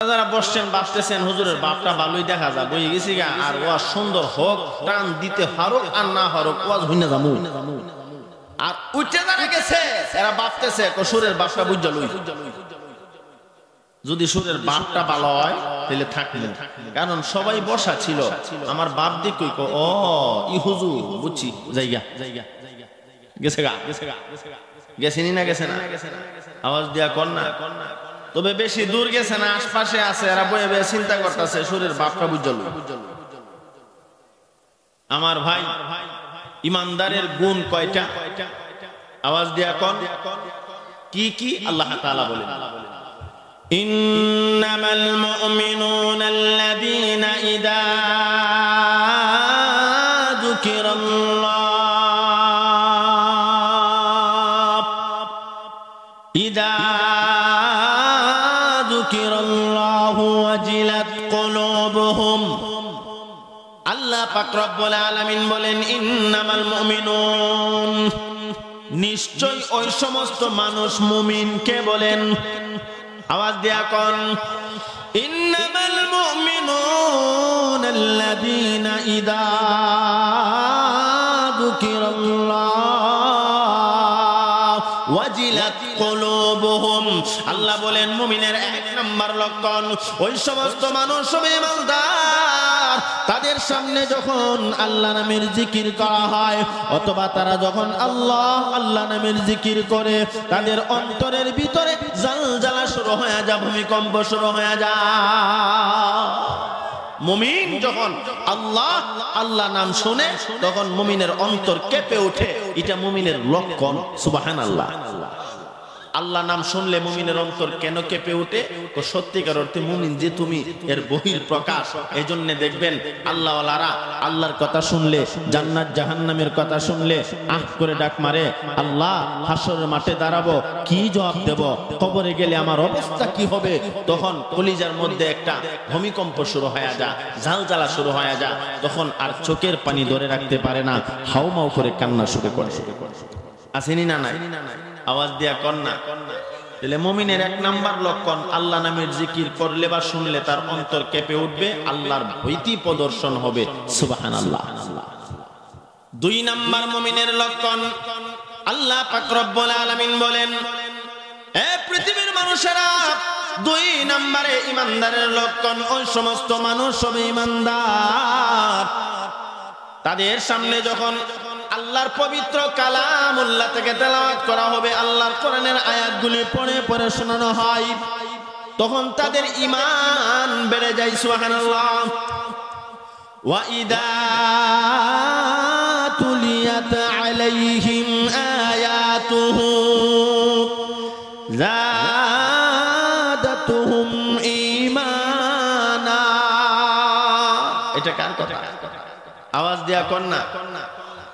যারা বসছেন ভাবতেছেন হুজুরের বাপটা ভালোই দেখা যায় বই গেছি গা আর ওয়াজ সুন্দর হোক টান দিতে পারুক আর না পারুক ওয়াজ হইনা যামু আর উঠে যারা গেছে এরা ভাবতেছে সুরের বাপটা বুঝা লই যদি সুরের বাপটা ভালো হয় তাহলে থাকলে কারণ সবাই বসা ছিল আমার বাপ দিক কই ও ই হুজুর বুঝছি জায়গা গেছে গা গেছেনি না গেছে না আওয়াজ দিয়া কর না তবে বেশি দূর গেছে না আশপাশে আছে এরা বয়ে বয়ে চিন্তা করতেছে সুরের বাপটা বুঝল আমার ভাই ইমানদারের গুণ কয়টা আওয়াজ দিয়া কোন কি কি আল্লাহ তাআলা বলেন ইন্নামাল মুমিনুনাল্লাযীনা ইযা যুকিরাল্লাহু ওয়াজিলাত কুলুবুহুম আল্লাহ পাক রব্বুল আলামিন বলেন ইন্নামাল মুমিনুন নিশ্চয় ওই সমস্ত মানুষ মুমিনকে বলেন আওয়াজ দিয়া কোন ইন্নামাল মুমিনুনাল্লাযীনা ইযা যুকিরাল্লাহু ওয়াজিলাত কুলুবুহুম আল্লাহ বলেন মুমিনের এক নাম্বার লক্ষণ ওই সমস্ত মানুষ ইমানদার তাদের সামনে যখন আল্লাহ নামের জিকির করা হয় অথবা তারা যখন আল্লাহ আল্লাহ নামের জিকির করে তাদের অন্তরের ভিতরে জালজালা শুরু হয়ে যায় ভূমিকম্প শুরু হয়ে যায় মুমিন যখন আল্লাহ আল্লাহ নাম শুনে তখন মুমিনের অন্তর কেঁপে ওঠে এটা মুমিনের লক্ষণ সুবহানাল্লাহ আল্লাহ নাম শুনলে মুমিনের অন্তর কেন কেঁপে ওঠে তো সত্যিকার অর্থে মুমিন যে তুমি এর বহির প্রকাশ এজন্য দেখবেন আল্লাহওয়ালারা আল্লাহর কথা শুনলে জান্নাত জাহান্নামের কথা শুনলে আহ করে ডাক মারে আল্লাহ হাসরের মাঠে দাঁড়াবো কি জবাব দেব কবরে গেলে আমার অবস্থা কি হবে তখন কলিজার মধ্যে একটা ভূমিকম্প শুরু হয়ে যায় ঝালঝালা শুরু হয়ে যায় তখন আর চোখের পানি ধরে রাখতে পারে না হাউমাউ করে কান্না শুরু করে আসেনি না নাই আওয়াজ দিয়া কন্যা তাহলে মুমিনের এক নাম্বার লক্ষণ আল্লাহ নামের জিকির করলে বা শুনলে তার অন্তর কেঁপে উঠবে আল্লাহর ভীতি প্রদর্শন হবে সুবহানাল্লাহ দুই নাম্বার মুমিনের লক্ষণ আল্লাহ পাক রব্বুল আলামিন বলেন এ পৃথিবীর মানুষেরা দুই নম্বরে ইমানদারের লক্ষণ ওই সমস্ত মানুষ হবে ইমানদার তাদের সামনে যখন আল্লাহর পবিত্র কালামুল্লাহ থেকে তেলাওয়াত করা হবে আল্লাহর কোরআনের আয়াতগুলি পড়ে পড়ে শোনানো হয় তখন তাদের ঈমান বেড়ে যায় সুবহানাল্লাহ ওয়া ইদা তুলিয়াত আলাইহিম আয়াতুহু যাদাতুহুম ঈমানা এটা কার কথা আওয়াজ দিয়া কন্যা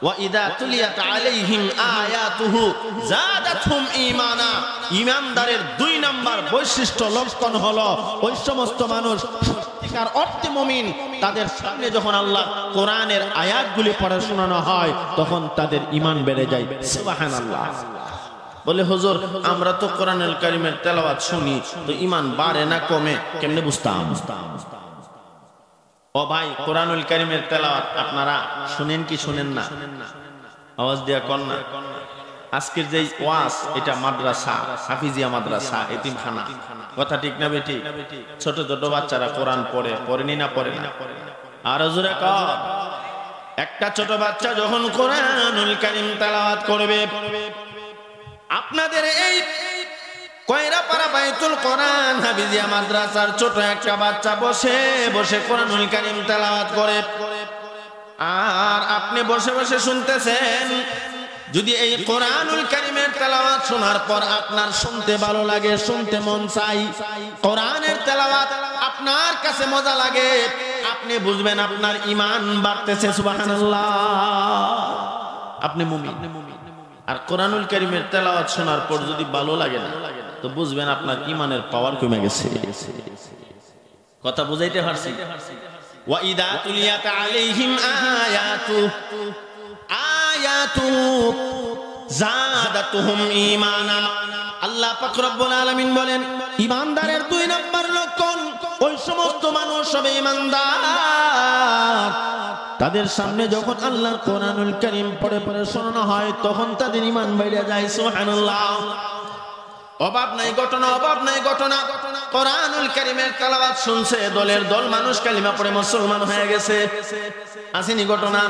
ওয়াইদা তুলিয়াত আলাইহিম আয়াতুহু যাদাতহুম ঈমানা ঈমানদারের দুই নাম্বার বৈশিষ্ট্য লক্ষণ হলো ওই সমস্ত মানুষ সত্যিকার অর্থে মুমিন তাদের সামনে যখন আল্লাহ কোরআনের আয়াতগুলি পড়ে শোনানো হয় তখন তাদের ঈমান বেড়ে যায় সুবহানাল্লাহ বলে হুজুর আমরা তো কোরআনুল কারীমের তেলাওয়াত শুনি তো ঈমান বাড়ে না কমে কেমনে বুঝতাম ও ভাই কোরআনুল কারীমের তেলাওয়াত আপনারা শুনেন কি শুনেন না আওয়াজ দিয়া কোন না আজকের যে ওয়াজ এটা মাদ্রাসা হাফিজিয়া মাদ্রাসা এতিমখানা কথা ঠিক না বেটি ছোট ছোট বাচ্চারা কোরআন পড়ে পড়েনি না পড়ে না আর হুজুরে কও একটা ছোট বাচ্চা যখন কোরআনুল কারীম তেলাওয়াত করবে আপনাদের এই কয়রাপাড়া বাইতুল কোরআন হাফিজিয়া মাদ্রাসার ছোট একটা বাচ্চা বসে বসে কোরআনুল কারীম তেলাওয়াত করে আর আপনি বসে বসে শুনতেছেন যদি এই কোরআনুল কারীমের তেলাওয়াত শোনার পর আপনার শুনতে ভালো লাগে শুনতে মন চাই কোরআনের তেলাওয়াত আপনার কাছে মজা লাগে আপনি বুঝবেন আপনার ঈমান বাড়তেছে সুবহানাল্লাহ আপনি মুমিন আর কোরআনুল কারীমের তেলাওয়াত শোনার পর যদি ভালো লাগে না তো বুঝবেন আপনার ঈমানের পাওয়ার কমে গেছে কথা বুঝাইতে পারছি ওয়া ইদা তুলিয়াত আলাইহিম আয়াতু যাদাতুহুম ঈমানা আল্লাহ পাক রব্বুল আলামিন বলেন ঈমানদারের দুই নাম্বার লক্ষণ সমস্ত মানুষ হবে ঈমানদার, তাদের সামনে যখন আল্লাহর কোরআনুল কারীম পড়ে পড়ে শোনানো হয় তখন তাদের ঈমান বেড়ে যায়। সুবহানাল্লাহ। অভাব নাই ঘটনা, অভাব নাই ঘটনা। কোরআনুল কারীমের তেলাওয়াত শুনছে দলের দল মানুষ, কালিমা পড়ে মুসলমান হয়ে গেছে। আসেনি ঘটনা?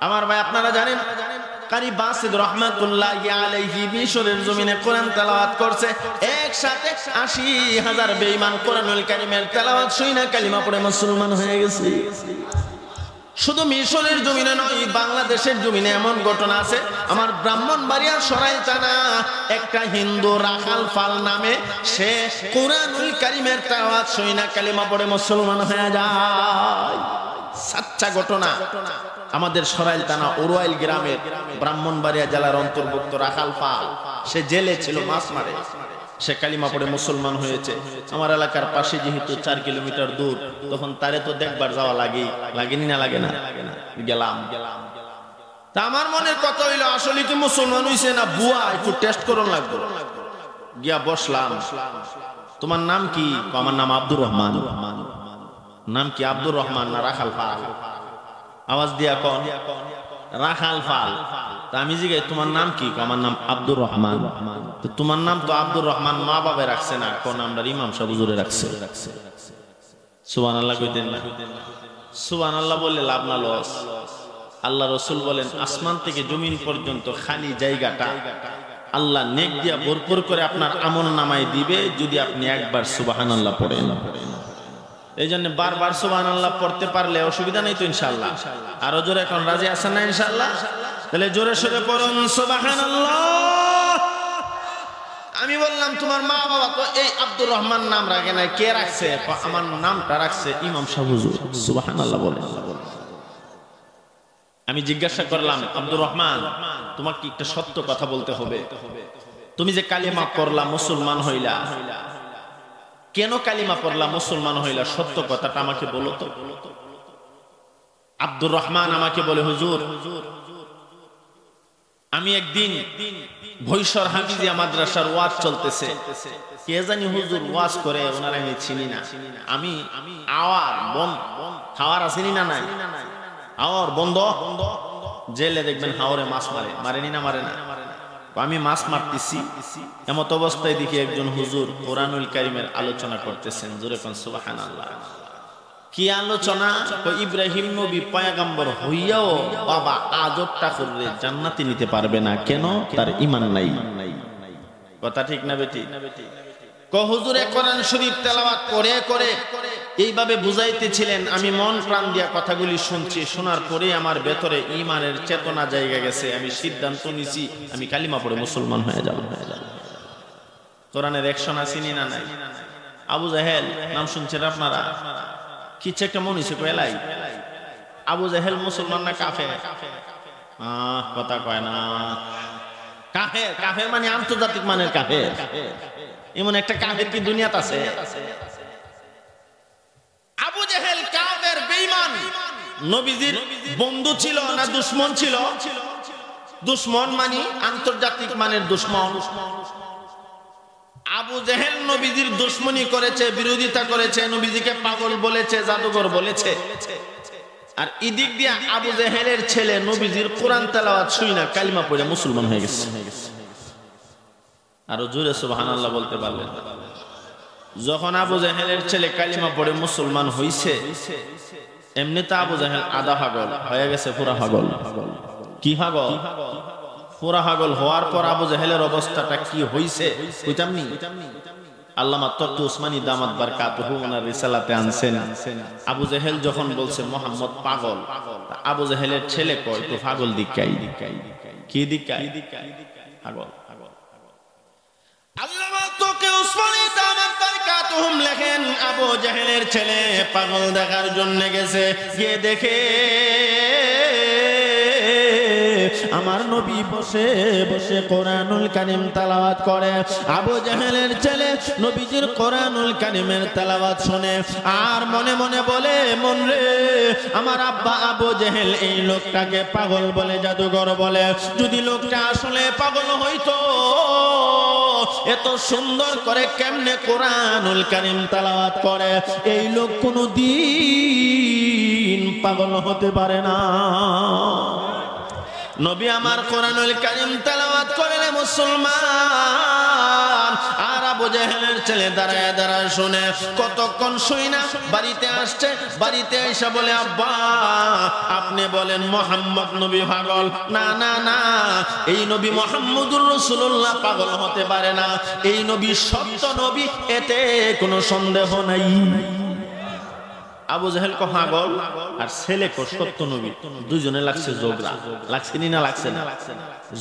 আমার ভাই আপনারা জানেন কারি বাসিদ রহমাতুল্লাহি আলাইহি মিশরের জমিনে কোরআন তেলাওয়াত করছে। একসাথে ৮০,০০০ বেঈমান কোরআনুল কারীমের তেলাওয়াত শুনে কালিমা পড়ে মুসলমান হয়ে গেছে। শুধু মিশরের জমিনে নয়, বাংলাদেশের জমিনে এমন ঘটনা আছে। আমার ব্রাহ্মণবাড়িয়ার সরাই থানা একটা হিন্দু রাখাল ফাল নামে, সে কোরআনুল কারীমের তেলাওয়াত শুনে কালিমা পড়ে মুসলমান হয়ে যায়। সাচ্চা ঘটনা। আমাদের সরাইল থানা ওরওয়াইল গ্রামের ব্রাহ্মণবাড়িয়া জেলার অন্তর্ভুক্ত রাখাল ফাল, সে জেলে ছিল, মাছ মারে, সে কালিমা পড়ে মুসলমান হয়েছে। আমার এলাকার পাশে যেহেতু ৪ কিলোমিটার দূর, তখন তারে তো দেখবার যাওয়া লাগেনি না? লাগে না? গেলাম। তা আমার মনের কথা হইলো আসলে কি মুসলমান হইছে না বুয়া, একটু টেস্ট করন লাগবে। গিয়া বসলাম। তোমার নাম কি? আমার নাম আব্দুর রহমান। নাম কি? আব্দুর রহমান না রাখাল ফাল? আওয়াজ দিয়া কোন রাখাল ফাল। তা আমি জিজ্ঞাসা তোমার নাম কি? আমার নাম আব্দুর রহমান। তো তোমার নাম তো আব্দুর রহমান মা বাবা রাখছে না, কোন আমরা ইমাম সাহেব হুজুরে রাখছে। সুবহানাল্লাহ কইতেন না? সুবহানাল্লাহ বললে লাভ না লস? আল্লাহ রাসূল বলেন আসমান থেকে জমিন পর্যন্ত খালি জায়গাটা আল্লাহ নেক দিয়া ভরপুর করে আপনার আমলনামায় দিবে যদি আপনি একবার সুবহানাল্লাহ পড়েন। এই জন্য বারবার সুবহানাল্লাহ পড়তে পারলে অসুবিধা নেই তো ইনশাআল্লাহ। আরো জোরে এখন রাজি আছেন না ইনশাআল্লাহ? তাহলে জোরে সোরে পড়ুন সুবহানাল্লাহ। আমি বললাম তোমার মা বাবা তো এই আব্দুর রহমান নাম রাখে না, কে রাখছে? আমার নামটা রাখছে ইমাম সাহেব হুজুর। সুবহানাল্লাহ বলেন। আমি জিজ্ঞাসা করলাম আব্দুর রহমান, তোমাকে একটা সত্য কথা বলতে হবে। তুমি যে কালিমা পড়লা মুসলমান হইলা, কেন কালিমা পড়লা মুসলমান হইলা? সত্য কথাটা আমাকে বলো তো। আব্দুর রহমান আমাকে বলে হুজুর, আমি একদিন ভৈসর হাফিজিয়া মাদ্রাসার ওয়াজ চলতেছে, কে জানি হুজুর ওয়াজ করে, ওনারা আমি চিনি না। আমি আওয়ার বন্ধ, হাওয়ার আসেনি না? নাই হাওয়ার বন্ধ। জেলে দেখবেন হাওরে মাছ মারে, মারেনি না? মারে না? আমি মাছ মারতেছি, এমত অবস্থায় দেখি একজন হুজুর কোরআনুল কারীমের আলোচনা করতেছেন। জোরে কোন সুবহানাল্লাহ। কি আলোচনা? ইব্রাহিম নবী পয়গম্বর হইয়াও বাবা আজবটা করলে জান্নাতে নিতে পারবে না, কেন? তার ঈমান নাই। কথা ঠিক না বেটি? হুজুরে কোরআন শরীফ তেলাওয়াত করে করে এইভাবে বুঝাইতেছিলেন। আমি মন প্রাণ দিয়া কথাগুলি শুনছি, শোনার পরে আমার ভেতরে ঈমানের চেতনা জায়গা গেছে। আমি সিদ্ধান্ত নিছি আমি কালিমা পড়ে মুসলমান হয়ে যাব। কোরআনের অ্যাকশন আসেনি না? নাই। আবু জাহেল নাম শুনছেন আপনারা? কিছু একটা মনে হইছে কয়লাই। আবু জাহেল মুসলমান না কাফের? কথা কয় না। কাফের। কাফের মানে আন্তর্জাতিক মানের কাফের। এমন একটা কাফের কি দুনিয়াতে আছে? আবু জাহেল কাফের, বেঈমান। নবীজির বন্ধু ছিল না দুশমন ছিল? দুশমন মানে আন্তর্জাতিক মানের দুশমন। আবু জাহেল নবীজির দুশমনি করেছে, বিরোধিতা করেছে, নবীজিকে পাগল বলেছে, জাদুঘর বলেছে। আর এদিক দিয়ে আবু জাহেলের ছেলে নবীজির কোরআন তেলাওয়াত শুইনা কালিমা পড়ে মুসলমান হয়ে গেছে। আরো জোরে সুবহানাল্লাহ বলতে পারলেন? যখন আবু জাহেলের ছেলে কালিমা পড়ে মুসলমান হইছে, এমনিতে আবু জাহেল আধা পাগল হয়ে গেছে, পুরা পাগল। কি পাগল? পুরা পাগল হওয়ার পর আবু জাহেলের অবস্থাটা কি হইছে কইতামনি? আল্লামা তকি উসমানী দামাত বারকাতুহু ওনার রিসালাতে আনছেন। আবু জাহেল যখন বলছে মুহাম্মদ পাগল, আবু জাহেলের ছেলে কয় তো পাগল দিকাই। কি দিকাই? পাগল। আল্লামা তকি উসমানী দামাত বারকাতুহু লেখেন আবু জাহেলের ছেলে পাগল দেখার জন্য গেছে, গিয়ে দেখে আমার নবী বসে বসে কোরআনুল কারীম তেলাওয়াত করে। আবু জাহেলের ছেলে নবীজির কোরআনুল কারীমের তেলাওয়াত শুনে আর মনে মনে বলে, মন রে আমার আব্বা আবু জাহেল এই লোকটাকে পাগল বলে, জাদুঘর বলে। যদি লোকটা আসলে পাগল হইতো এত সুন্দর করে কেমনে কোরআনুল কারীম তেলাওয়াত করে, এই লোক কোনদিন পাগল হতে পারে না। নবী আমার কোরআনুল কারীম তেলাওয়াত করেন মুসলমান, আর আবু জেহেলের ছেলে দাঁড়ায় দাঁড়ায় শুনে। কতক্ষণ শুই না বাড়িতে আসছে, বাড়িতে এসে বলে আব্বা আপনি বলেন মোহাম্মদ নবী পাগল। না না না, এই নবী মুহাম্মদুর রাসূলুল্লাহ পাগল হতে পারে না, এই নবী সত্য নবী, এতে কোনো সন্দেহ নাই। আবু জেহেল কো পাগল আর ছেলে কো সত্য নবী, দুইজনে লাগছে ঝগড়া। লাগছে না লাগছে না?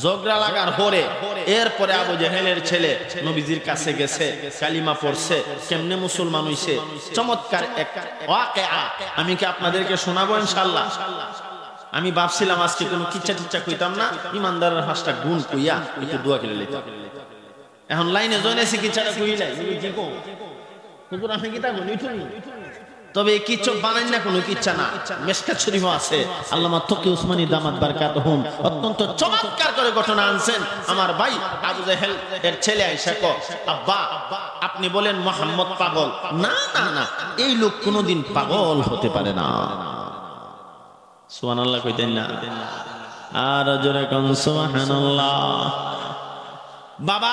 ঝগড়া লাগার পরে এরপরে আবু জেহেলের ছেলে নবীজির কাছে গেছে, কালিমা পড়ছে, কেমনে মুসলমান হইছে। চমৎকার এক ওয়াকিয়া আমি কি আপনাদেরকে শোনাবো ইনশাআল্লাহ। আমি ভাবছিলাম আজকে কোনো কিচ্ছা টিচ্ছা কইতাম না, ইমানদারের হাসটা গুণ কইয়া একটু দোয়া করে লইতাম। এখন লাইনে জয়েনেছি কিচ্ছাটা কইলাই কি কো হুজুর আপনি কি তা গনিঠুনি, তবে এই কিচ্ছু বানাই না, কোনো কিচ্ছা না। মিশকাত শরীফও আছে, আল্লামা তকি উসমানী দামাত বারকাতুহুম অত্যন্ত চমৎকার করে ঘটনা আনছেন। আমার ভাই আবু জেহেল এর ছেলে আয়েশা কো আব্বা আপনি বলেন মুহাম্মদ পাগল। না না না, এই লোক কোনোদিন পাগল হতে পারে না। সুবহানাল্লাহ কইতেন না? আর জোরে কোন সুবহানাল্লাহ। বাবা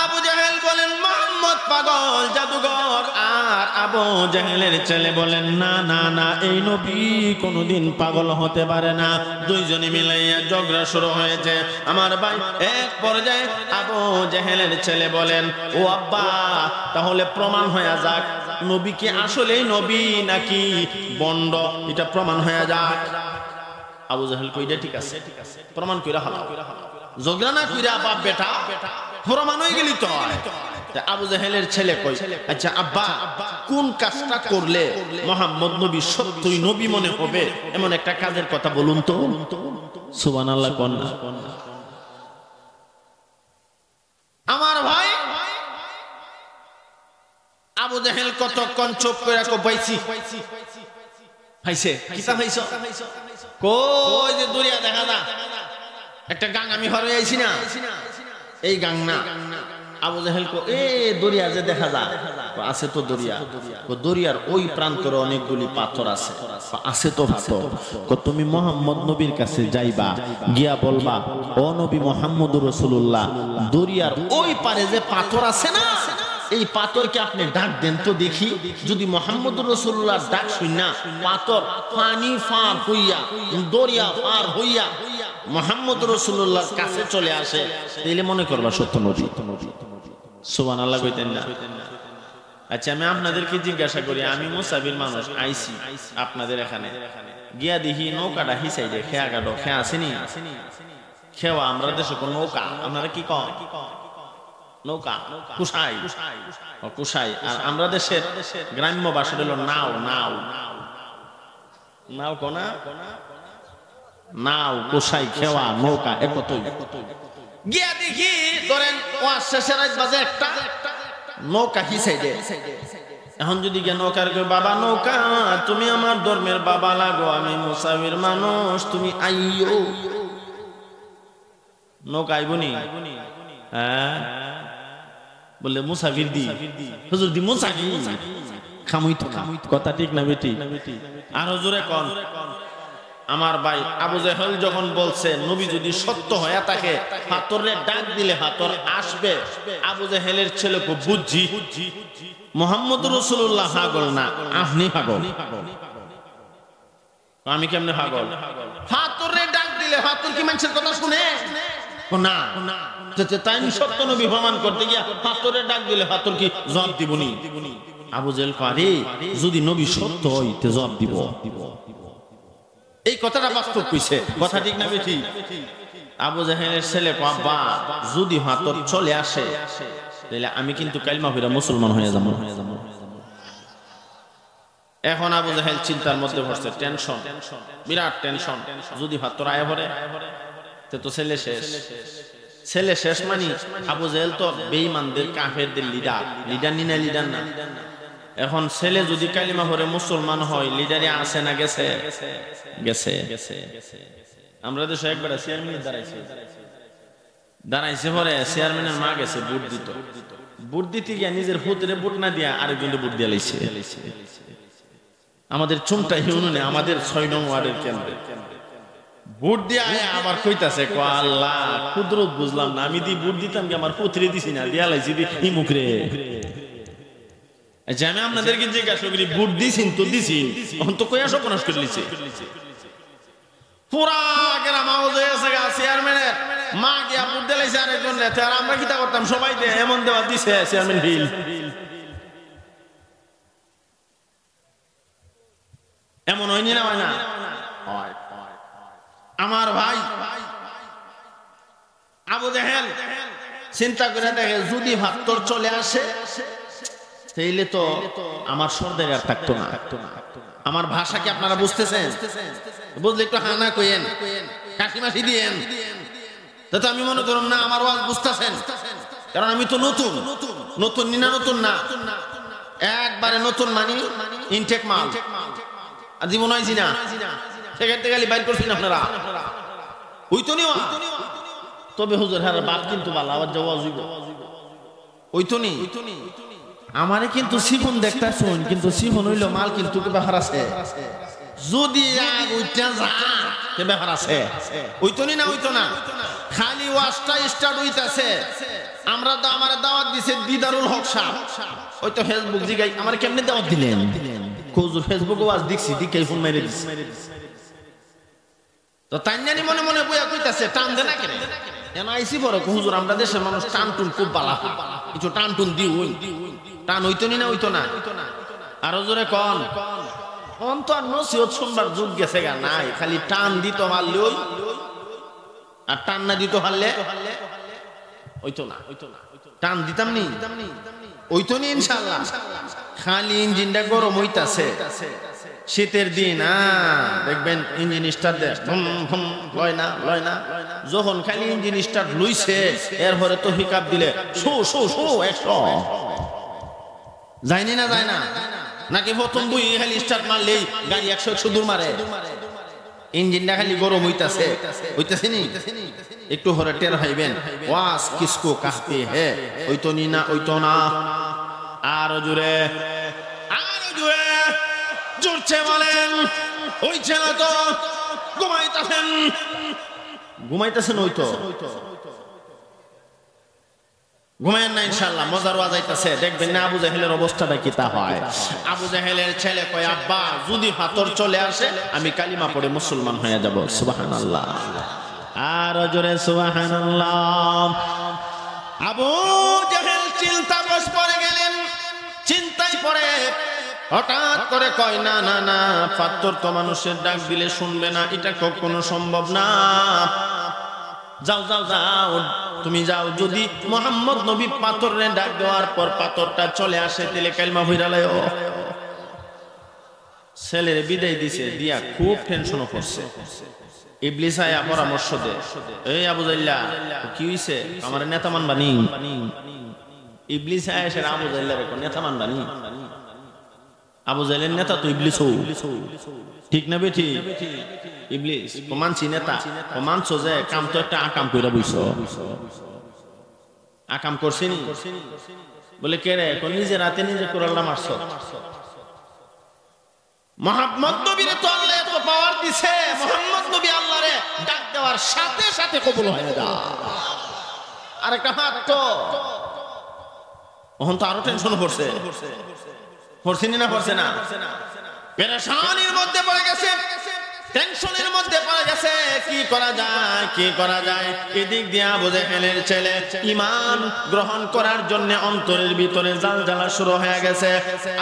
আবু জেহেল বলেন মুহাম্মদ পাগল, জাদুঘর। আর আবু জেহেলের ছেলে বলেন না না না, এই নবী কোনোদিন পাগল হতে পারে না। দুইজনে মিলাইয়া ঝগড়া শুরু হয়েছে। আমার ভাই এক পর্যায়ে আবু জেহেলের ছেলে বলেন ও আব্বা তাহলে প্রমাণ হয়ে যাক নবী কি আসলেই নবী নাকি বন্ড, এটা প্রমাণ হয়ে যাক। আবু জেহেল কইটা ঠিক আছে, প্রমাণ কইরা হালাও, ঝগড়া না কইরা বাপ বেটা প্রমাণ হয়ে গেলি তো। আবু জেহেলের ছেলে কই আচ্ছা আব্বা কোন কাজটা করলে মুহাম্মদ নবী সত্যই নবী মনে হবে এমন একটা কাজের কথা বলুন তো। সুবহানাল্লাহ কোন না? আমার ভাই আবু জেহেল কতক্ষণ চুপ করে কইছি ভাইছে কিতা ভাইছো কই যে দরিয়া দেখা না একটা গাং আমি হরে আইছি না, এই গাং না। আবু জেহেল কো এ দরিয়া যে দেখা যায় আছে তো দরিয়া, দরিয়ার ওই প্রান্তরে অনেকগুলি পাথর আছে। আছে তো পাথর, তুমি মুহাম্মদ নবীর কাছে যাইবা, গিয়া বলবা ও নবী মুহাম্মদুর রাসূলুল্লাহ দরিয়ার ওই পারে যে পাথর আছে না, এই পাথরকে আপনি ডাক দেন তো দেখি। যদি মুহাম্মদুর রাসূলুল্লাহ ডাক শুনা পাথর পানি পার হইয়া দরিয়া পার হইয়া মুহাম্মদুর রাসূলুল্লাহর কাছে চলে আসে, তাইলে মনে করবা সত্য নবী। সুবহানাল্লাহ কইতেন না? আচ্ছা আমি আপনাদেরকে জিজ্ঞাসা করি, আমি মুসাফির মানুষ আইছি আপনাদের এখানে, গিয়া দেখি নৌকাটা হিসাইডে খেয়া কাটো, খেয়া আসেনি খেওয়া, আমরা দেশে কোন নৌকা, আপনারা কি কন নৌকা কুসাই, কুসাই। আর আমরা দেশের গ্রাম্য ভাষা হলো নাও, নাও নাও কোনা নাও, কুসাই, খেওয়া, নৌকা একতই। গিয়া দেখি ধরেন ওয়াজ শেষের রাত বাজে একটা, নৌকা হিসাইডে। এখন যদি গিয়া নৌকার বাবা নৌকা তুমি আমার ধর্মের বাবা লাগো, আমি মুসাফির মানুষ, তুমি আইও। নৌকা আইবনি? হ্যাঁ বললে মুসাফির দি হুজুর দি মুসাফির খামুই তো কথা ঠিক না বেটি? আরো জোরে কোন। আমার ভাই আবু জেহেল যখন বলছে নবী যদি সত্য হয়ে থাকে পাথরের ডাক দিলে পাথর আসবে, আবু জেহেলের ছেলেকে বুঝি মুহাম্মদুর রাসূলুল্লাহ পাগল না, আপনি পাগল। আমি কেমনে পাগল? পাথরের ডাক দিলে পাথর কি মানুষের কথা শুনে না? তাই আমি সত্য নবী প্রমাণ করতে গিয়া পাথরের ডাক দিলে পাথর কি জবাব দিবনি? আবু জেহেল পারে যদি নবী সত্য হয় তে জবাব দিব। এই কথাটা বাস্তব কইছে, কথা ঠিক না বেঠি? আবু জেহেলের ছেলে আব্বা যদি পাথর চলে আসে তাহলে আমি কিন্তু কালিমা পড়ে মুসলমান হয়ে যাব। এখন আবু জেহেল চিন্তার মধ্যে পড়ছে, টেনশন, বিরাট টেনশন। যদি পাথর আয় পড়ে তো ছেলে শেষ। ছেলে শেষ মানে আবু জেহেল তো বেঈমানদের কাফেরদের লিডার, লিডার নি না লিডার না। এখন ছেলে যদি কালিমা পড়ে মুসলমান হয় লিডারে আছে না গেছে? গেছে। আমরা দেশে একবার চেয়ারম্যান দাঁড়াইছে, দাঁড়াইছে পরে চেয়ারম্যানের মা গেছে ভোট দিতে গিয়া নিজের পুত্রে ভোট না দিয়া আরেকজনের ভোট দিয়া লাইছে। আমাদের চুমটা ইউনিয়নে আমাদের 6 নং ওয়ার্ডের কেন্দ্রে ভোট দিয়া আবার কইতাছে আল্লাহ কুদরত বুঝলাম না, আমি দি ভোট দিতাম কি আমার পুত্রে দিছি না দিয়া লাইছি দি ই মুখরে। আচ্ছা আমি আপনাদেরকে জিজ্ঞাসা করি ভোট দিছিন তো দিছিন, এখন তো কইয়া সর্বনাশ করে লিছে। পুরা গ্রাম আওয়াজ হয়ে গেছে চেয়ারম্যানের মা গিয়া ভোট দিয়ে লাইছে আরেকজন, আর আমরা কিতা করতাম সবাই দে এমন দেওয়া দিছে চেয়ারম্যান হিল। এমন হয়নি না হয় না? আমার ভাই আবু জেহেল চিন্তা করে দেখে যদি ভাত্তর চলে আসে তাইলে তো আমার সর্দার আর থাকতো না। আমার ভাষা কি আপনারা বুঝতেছেন? বুঝলে একটু হানা কইেন, কাশি মাসি দিয়েন। তো আমি মনে করুন না আমার ওয়াজ বুঝতেছেন, কারণ আমি তো নতুন নতুন না একবারে নতুন, মানে ইনটেক মাল। আর জীবন হয়েছি না সেক্ষেত্রে খালি বাইর করছেন আপনারা ওই তো নিও। তবে হুজুর হ্যাঁ বাপ কিন্তু ভালো আবার যাওয়া ওই তো নি আমারে কিন্তু সিফন দেখতে শুন, কিন্তু সিফন হইলো মাল কিন্তু ব্যাপার আছে, যদি ব্যাপার আছে ওই তো নি না ওই তো না। খালি ওয়াজটা স্টার্ট হইতাছে, আমরা তো আমার দাওয়াত দিছে দিদারুল হক সাহেব, ওই তো ফেসবুক জিগাই আমার কেমনে দাওয়াত দিলেন, হুজুর ফেসবুকে ওয়াজ দেখছি দিকে ফোন মেরে দিছি। তো তাইনানি মনে মনে বইয়া কইতাছে টান দে না কেন এন আইসি বড় হুজুর আমরা দেশের মানুষ টান টুন খুব বালা, কিছু টান টুন দিও টান হইতো নি না হইতো না। আরো জোরে কন অন্তর নসিহত শুনবার যুগ গেছে গা নাই, খালি টান দিত পারলে ওই আর টান না দিত পারলে হইতো না। টান দিতাম নি হইতো নি ইনশাআল্লাহ। খালি ইঞ্জিনটা গরম হইতাছে শীতের দিন, দেখবেন ইঞ্জিন স্টার্ট দেয় লয় না। যখন খালি ইঞ্জিন স্টার্ট লইছে এরপরে তো হিকাপ দিলে শো 100 যায়নি না যায় না, নাকি প্রথম বুই খালি স্টার্ট মারলেই গাড়ি 100 দূর মারে। ইঞ্জিনটা খালি গরম হইতাছে নি, একটু হরে টের হইবেন ওয়াস কিসকো কাহতে হে ওইতো নি না ওইতো না। আরো জোরে জোরছে বলেন ওই ছেলে তো ঘুমাইতেছেন ওই তো ঘুমায়েন না ইনশাআল্লাহ, মজার ওয়াজ আইতাছে দেখবেন না। আবু জাহেলের অবস্থাটা কি তা হয়? আবু জাহেলের ছেলে কয় আব্বা যদি পাথর চলে আসে আমি কালিমা পড়ে মুসলমান হয়ে যাব। সুবহানাল্লাহ, আর জোরে সুবহানাল্লাহ। আবু জাহেল চিন্তাগ্রস্ত পড়ে গেলেন, চিন্তায় পড়ে হঠাৎ করে কয় না না না পাথর তো মানুষের ডাক দিলে শুনবে না, এটা কখনো সম্ভব না। যাও তুমি যাও, যদি মুহাম্মদ নবী পাথরে ডাক দেওয়ার পর পাথরটা চলে আসে তাহলে কালিমা হইরা লাইও। ছেলের বিদায় দিছে, দিয়া খুব টেনশনও করছে। ইবলিস আয়া পরামর্শ দে, এই আবু জাইল্লা কি হইছে আমার নেতা মানবানি? ইবলিস আয়া এসে আবু জাইল্লার নেতা মানবানি? আবু জাহেলের নেতা তো ইবলিস, ঠিক না বেঠি? ইবলিস ও মানছি নেতা, ও মানছো যে কাম তো একটা আকাম কইরা বইছো, আকাম করছিনি বলে কে রে? নিজে রাতে নিজে কোরআনটা মারছো। মুহাম্মদ নবীরে তো আল্লাহ এত পাওয়ার দিছে, মুহাম্মদ নবী আল্লাহরে ডাক দেওয়ার সাথে সাথে কবুল হয়ে যায়। আরেকটা হাত তো ওহন তো আরো টেনশন করছে, পড়ছেনি না পড়ছে না? পেরেশানির মধ্যে পড়ে গেছে, টেনশনের মধ্যে পড়ে গেছে, কি করা যায়। এদিক দিয়ে আবু জাহেলের ছেলে ঈমান গ্রহণ করার জন্য অন্তরের ভিতরে জালজালা শুরু হয়ে গেছে।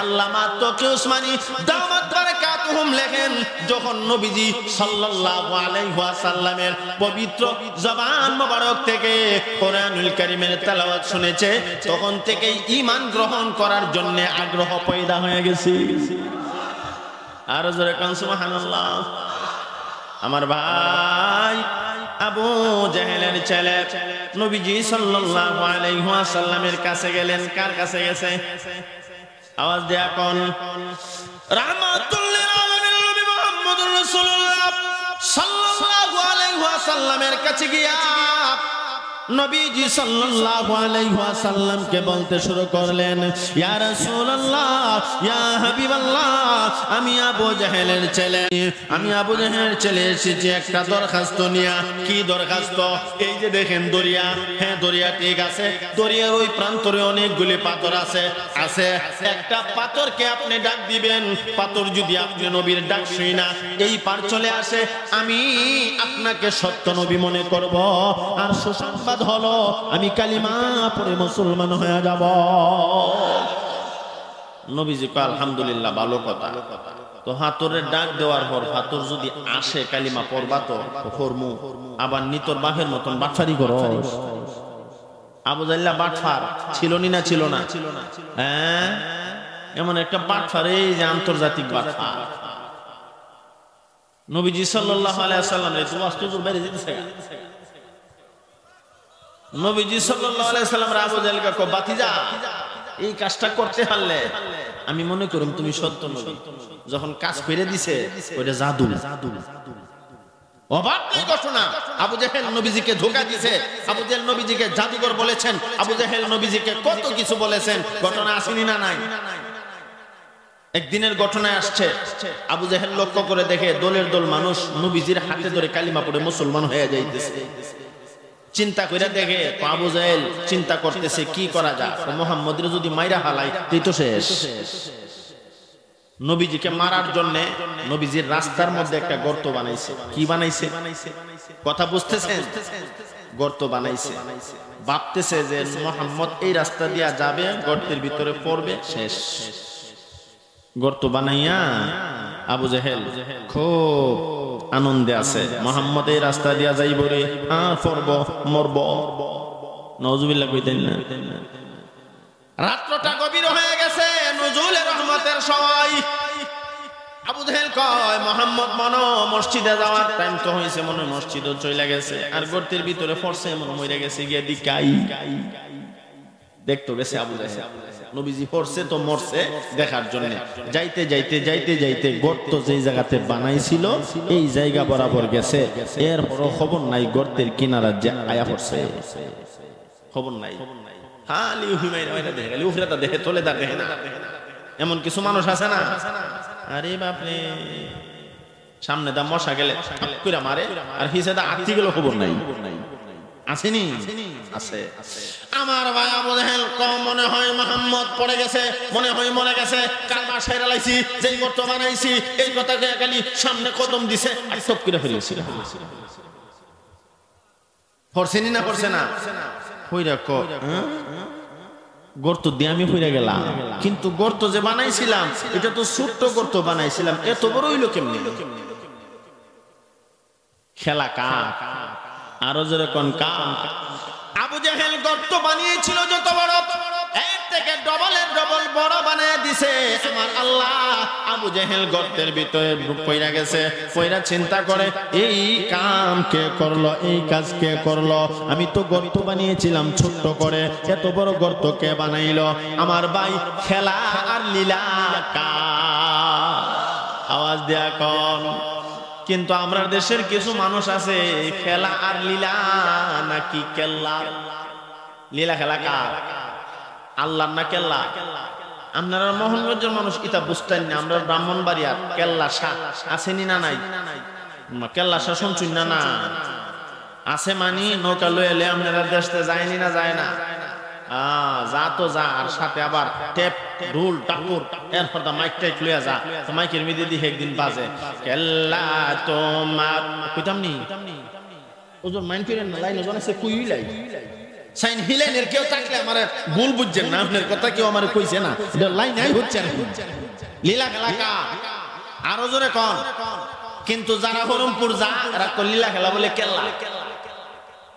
আল্লামা তকি উসমানী দাওয়াত বারাকাতুহুম লেখেন, যখন নবীজি সাল্লাল্লাহু আলাইহি ওয়াসাল্লামের পবিত্র জবান মোবারক থেকে কোরআনুল কারীমের তেলাওয়াত শুনেছে, তখন থেকেই ঈমান গ্রহণ করার জন্য আগ্রহ পয়দা হয়ে গেছে। আর জোরে কান সুবহানাল্লাহ। আমার ভাই আবু জাহেলের ছেলে নবীজি সাল্লাল্লাহু আলাইহি ওয়াসাল্লামের কাছে গেলেন। কার কাছে গেছে? আওয়াজ দেয়া কোন? রাহমাতুল লিল আলামিন নবী মুহাম্মদুর রাসূলুল্লাহ সাল্লাল্লাহু আলাইহি ওয়াসাল্লামের কাছে গিয়া নবীজি সাল্লাল্লাহু আলাইহি ওয়াসাল্লামকে বলতে শুরু করলেন, ইয়া রাসূলুল্লাহ, ইয়া হাবিবাল্লাহ, আমি আবু জাহেলের ছেলে এসেছি একটা দরখাস্ত নিয়ে। কি দরখাস্ত? এই যে দেখেন দরিয়া, হ্যাঁ দরিয়া ঠিক আছে, দরিয়ার ওই প্রান্তরে অনেকগুলি পাথর আছে। একটা পাথরকে আপনি ডাক দিবেন, পাথর যদি আপনি নবীর ডাক শুই না এই পার চলে আসে, আমি আপনাকে সত্য নবী মনে করব, আর সুসংবাদ হলো আমি কালিমা পড়ে মুসলমান হয়ে যাব। নবীজি কয় আলহামদুলিল্লাহ, ভালো কথা। তো হাতরের ডাক দেওয়ার পর হাতর যদি আসে কালিমা পড়বা তো ফরমু, আবার নিতর বাঘের মতন বাটফারি করো। আবু জাহল বাটফার ছিল না? হ্যাঁ, এমন একটা বাটফার, এই যে আন্তর্জাতিক বাটফার। নবীজি সাল্লাল্লাহু আলাইহি ওয়াসাল্লাম এর ওয়াস্তুজুর বাইরে যেতেছে। নবীজি সাল্লাল্লাহু আলাইহি ওয়াসাল্লাম আবু জাহলকে কয়, বাতিজা এই কাজটা করতে পারলে আমি মনে করুম তুমি সত্য নবী। যখন কাজ করে দিছে ওইটা জাদু। অবাক এই ঘটনা। আবু জাহেল নবীজিকে ধোঁকা দিয়েছে, আবু জাহেল নবীজিকে জাদুকর বলেছেন, আবু জাহেল নবীজিকে কত কিছু বলেছেন। ঘটনা আসেনি না নাই? একদিনের ঘটনায় আসছে, আবু জাহেল লক্ষ্য করে দেখে দলের দল মানুষ নবীজির হাতে ধরে কালিমা পড়ে মুসলমান হয়ে যাইতেছে। চিন্তা করে দেখে আবু জাহেল চিন্তা করতেছে কি করা যায়, মুহাম্মদের যদি মাইরা হালাই তুই তো শেষ। নবীজিকে মারার জন্য নবীজির রাস্তার মধ্যে একটা গর্ত বানাইছে। কি বানাইছে? কথা বুঝতেছেন? গর্ত বানাইছে। ভাবতেছে যে মুহাম্মদ এই রাস্তা দিয়ে যাবে, গর্তের ভিতরে পড়বে, শেষ। গর্ত বানাইয়া আবু জাহেল খুব আনন্দে আছে, মুহাম্মদ এই রাস্তা দিয়া যাইব রে, হ্যাঁ পড়ব, মরব। নাউজুবিল্লাহ কইতেন না? রাত্রটা গভীর হয়ে গেছে, নুজুলের রহমতের সময়। আবু জাহেল কয়, মুহাম্মদ মনো মসজিদে যাওয়ার টাইম তো হইছে, মনে মসজিদও চলে গেছে, আর গর্তের ভিতরে পড়ছে, মনে মরে গেছে, গিয়ে দিকাই দেখতে গেছে আবু জাহেল। নবীজি পড়ছে তো মরছে দেখার জন্য যাইতে যাইতে যাইতে যাইতে গর্ত যেই জায়গাতে বানাইছিল এই জায়গা বরাবর গেছে। এরপরও খবর নাই গর্তের কিনারা যে আয়া পড়ছে, খবর নাই। খালি উহিমাইরা দেখে, খালি উফরাটা দেখে, তোলেদার দেখে না। এমন কিছু মানুষ আছে না, আরে বাপরে, সামনে দা মশা গেলে কইরা মারে, আর হিসে দা আত্তি গেল, খবর নাই। আসেনি? আছে। আমার ভাই আবু জাহেল কম মনে হয় মুহাম্মদ পড়ে গেছে, মনে হয় মরে গেছে, কালমা ছাইরা লাইছি, যেই গর্ত বানাইছি এই কথাকে খালি সামনে কদম দিছে আর সব করে ফেলেছিল। পড়ছেনি না? পড়ছে না? কইরা ক গর্ত দিয়ে আমি পড়ে গেলাম, কিন্তু গর্ত যে বানাইছিলাম এটা তো ছোট্ট গর্ত বানাইছিলাম, এত বড় হইলো কেমনে? খেলা কা আরো যেরকম কা। আবু জাহেল গর্ত বানিয়েছিল যত বড়, এর থেকে ডবলের ডবল বড় বানিয়ে দিছে আমার আল্লাহ। আবু জাহেল গর্তের ভিতরে পইরা গেছে, পইরা চিন্তা করে এই কাম কে করলো, এই কাজ কে করলো? আমি তো গর্ত বানিয়েছিলাম ছোট্ট করে, এত বড় গর্ত কে বানাইলো? আমার ভাই খেলা আর লীলা কা? আওয়াজ দেয়া কোন? কিন্তু আমরা দেশের কিছু মানুষ আছে খেলা আর লীলা নাকি কেল্লা? লীলা খেলা কার? আল্লাহ না কেল্লা? আপনারা মোহনগঞ্জের মানুষ এটা বুঝতেন না, আমরা ব্রাহ্মণবাড়িয়ার কেল্লা শাহ আসেনি না নাই? কেল্লা শাহ শুনছুন না? না আছে মানি নৌকা লয়ে এলে আপনারা দেশতে যায়নি না? যায় না? যা তো যা, আর সাথে আবার টেপ ঢোল টাকুর, এরপর দা মাইক টাইক লইয়া যা, তো মাইকের মধ্যে দিয়ে একদিন বাজে কেল্লা তোমার কইতাম নি ওজন মাইন্ড করেন না, লাইন ওজন আছে কুই লাই সাইন হিলেনের কেউ থাকলে আমার ভুল বুঝছেন না, আপনার কথা কেউ আমার কইছে না, এটা লাইন নাই হচ্ছে না। লীলা খেলা কা? আরো জোরে কোন? কিন্তু যারা হরমপুর যা এরা তো লীলা খেলা বলে কেল্লা।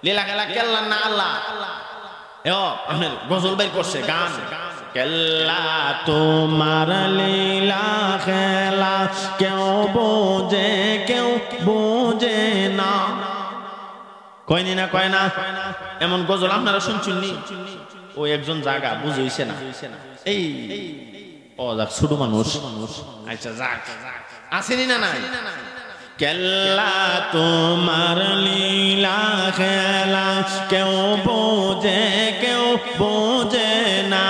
লীলা খেলা কেল্লা না আল্লাহ। গজল বের করছে গান, কেল্লা তোমার লীলা খেলা কেউ বোঝে কেউ বোঝে না, কয়নি না? কয় না? এমন গজল আপনারা শুনছেননি? ওই একজন জায়গা বুঝইছে না, এই ও যাক ছোট মানুষ, আচ্ছা যাক আসেনি না? নাই কেল্লা তোমার লীলা খেলা কেউ বোঝে না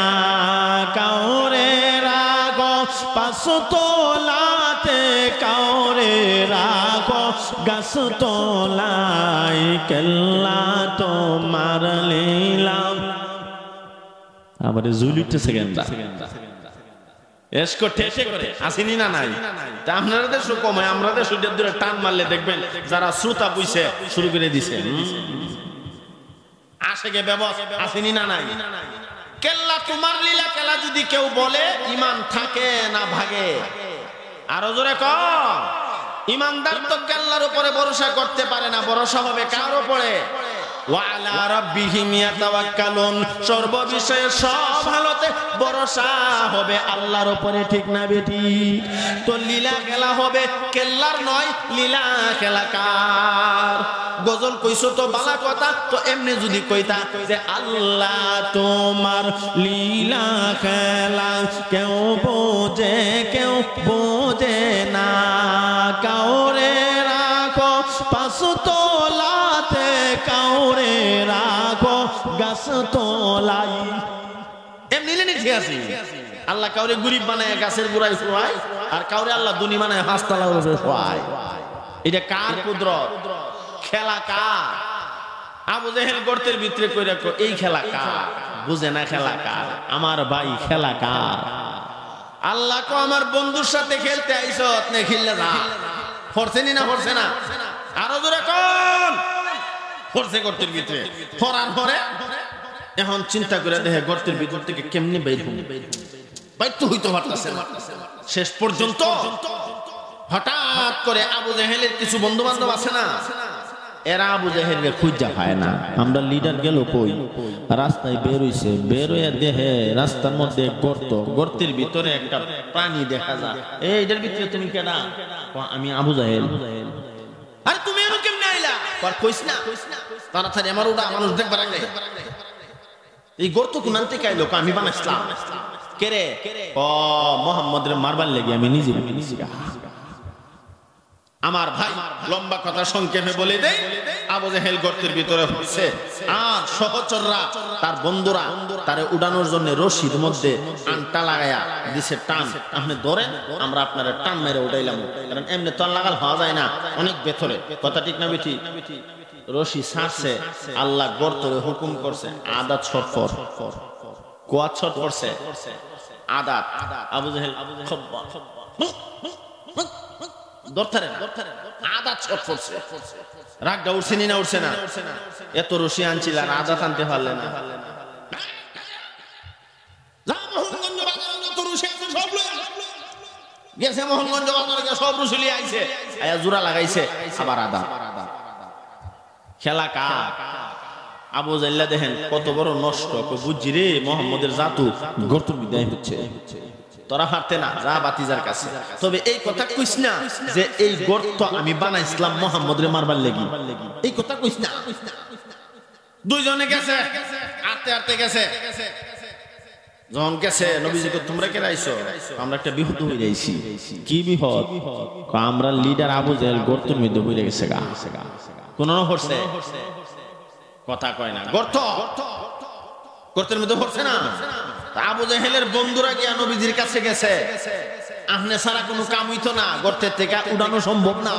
কাউরে রাগো পাঁচতলাতে কাউরে রাগো গাছতলায় কেল্লা তোমার লীলা আমার জুলিতে সেকেন্ডা এসকো ঠেসে করে আসেনি না নাই তা আপনারা দেশ কমে আমরা দেশ দূরে টান মারলে দেখবেন যারা শ্রোতা বুঝছে শুরু করে দিছে আশেকে ব্যবস্থা আসেনি না নাই কেল্লা তোমার লীলা খেলা যদি কেউ বলে ইমান থাকে না ভাগে আরো জোরে ক ইমানদার তো কেল্লার উপরে ভরসা করতে পারে না ভরসা হবে কার উপরে ওয়ালা রাব্বিহিম ইয়াতাওয়াক্কালুন সর্ব বিষয়ে সব হালতে ভরসা হবে আল্লাহর উপরে ঠিক না বেটি তো লীলা খেলা হবে কেল্লার নয় লীলা খেলা কার গজল কইছো তো বালা কথা তো এমনি যদি কইতা যে আল্লাহ তোমার লীলা খেলা কেউ বোঝে না কাউরে রাখো পাঁচতলাতে কাউরে রাখো গাছতলায় এমনি লেনে ঠিক আছে আল্লাহ কাউরে গরিব বানায় গাছের গোড়ায় শোয়ায় আর কাউরে আল্লাহ দুনি বানায় হাসতালার উপরে শোয়ায় এটা কার কুদরত খেলা কার আবু জেহেল গর্তের ভিতরে কই রাখো এই খেলা কার বুঝে না খেলা কার আমার ভাই খেলা কার আল্লাহ কো আমার বন্ধুর সাথে খেলতে আইছত নে খেললে যা ফরছেনি না ফরছে না আরো জোরে কোন ফরছে গর্তের ভিতরে ফরান পরে এখন চিন্তা করে দেখে গর্তের ভিতর থেকে কেমনে বের বাইতো হইতো পারতাছে না শেষ পর্যন্ত হঠাৎ করে আবু জেহেলের কিছু বন্ধু বান্ধব আছে না এরা আবু জেহেলকে খুঁজা পায় না আমরা লিডার গেল কই রাস্তায় বের হইছে বের হয়ে দেখে রাস্তার মধ্যে গর্তের ভিতরে একটা প্রাণী দেখা যায় এইটার ভিতরে তুমি কেডা আমি আবু জেহেল আরে তুমি এর কেমনে আইলা আর কইছ না তাড়াতাড়ি আমার ওটা মানুষ দেখবার আগে এই গর্ত কোন আনতে কাইলো আমি বানাইছিলাম কে রে ও মুহাম্মদের মারবার লাগি আমি নিজে আমার ভাই লম্বা কথা সংক্ষেপে বলে দেই আবু জেহেল গর্তের ভিতরে হচ্ছে আর সহচররা তার বন্ধুরা তারে উড়ানোর জন্য রশির মধ্যে আনটা লাগায়া দিছে টান আপনি ধরেন আমরা আপনারে টান মেরে উঠাইলাম কারণ এমনি তো লাগাল হওয়া যায় না অনেক ভেতরে কথা ঠিক না বেটি রশি ছাড়ছে আল্লাহ গর্তরে হুকুম করছে আদাত ছটফট কোয়া ছট পড়ছে আদাত আবু জেহেল দরতারে আদাত ছট পড়ছে রাগটা উঠছে না উঠছে না এত রশি আনছিল আর আদাত আনতে পারলে না মোহনগঞ্জ বাজারে তো রশি আছে সব গেছে মোহনগঞ্জ বাজারে সব রশি লিয়ে আইছে আয়া জোড়া লাগাইছে আবার আদাত খেলা কা আবু জাইল্লা দেখেন কত বড় নষ্ট বুঝছি রে মোহাম্মদের জাতু গর্তের বিদায় হচ্ছে তোরা হারতে না যা বাতিজার কাছে তবে এই কথা কইস না যে এই গর্ত আমি বানাইছিলাম মোহাম্মদের মারবার লাগি এই কথা কইস না দুইজনে গেছে আরতে গেছে যখন গেছে নবীজিকে তোমরা কে রাইছো আমরা একটা বিপদ হয়ে যাইছি কি বিপদ আমরা লিডার আবু জাহেল গর্তের মধ্যে হয়ে গেছে গা কোন হচ্ছে কথা কয় না গর্তের মধ্যে পড়ছে না আবু জেহেলের বন্ধুরা গিয়া নবীজির কাছে গেছে আপনি ছাড়া কোনো কাম হইতো না গর্তের থেকে উড়ানো সম্ভব না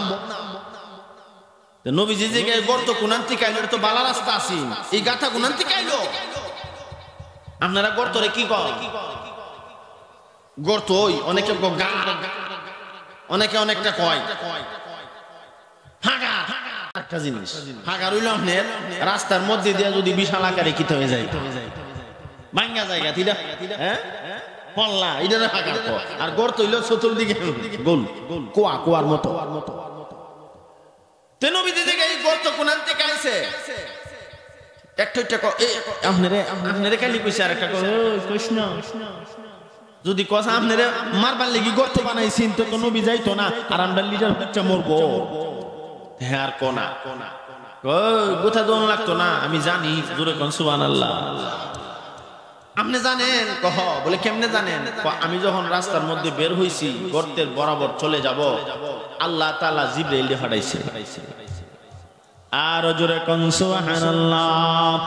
নবীজি যে গর্ত কোনান্তি কাইলো তো বালা রাস্তা আছে এই গাথা কোনান্তি কাইলো আপনারা গর্তরে কি কয় গর্ত ওই অনেকে অনেকে অনেকটা কয় হাগা একটা জিনিস হাগা রইল আপনার রাস্তার মধ্যে দিয়ে যদি বিশাল আকারে কিতে হয়ে যায় ভাঙ্গা জায়গা তিদা হ্যাঁ পল্লা এটা হাগা আর গর্ত হইল চতুর্দিকে গোল কোয়ার মতো নবীজি থেকে এই গর্ত কোনান থেকে আইছে আপনারে খালি কইছে আর একটা কৃষ্ণ যদি কথা আপনারে মারবার লাগি গর্ত বানাইছেন তো নবী যাইতো না আর আমরা লিডার বাচ্চা মরবো হ্যাঁ আর কোনা গোথা দোন লাগতো না আমি জানি জোরে কোন সুবহানাল্লাহ আপনি জানেন? কহ বলে কেমনে জানেন? আমি যখন রাস্তার মধ্যে বের হইছি গর্তের বরাবর চলে যাব, আল্লাহ তাআলা জিবরাইল দিয়ে পাঠাইছে। আর জোরে কোন সুবহানাল্লাহ।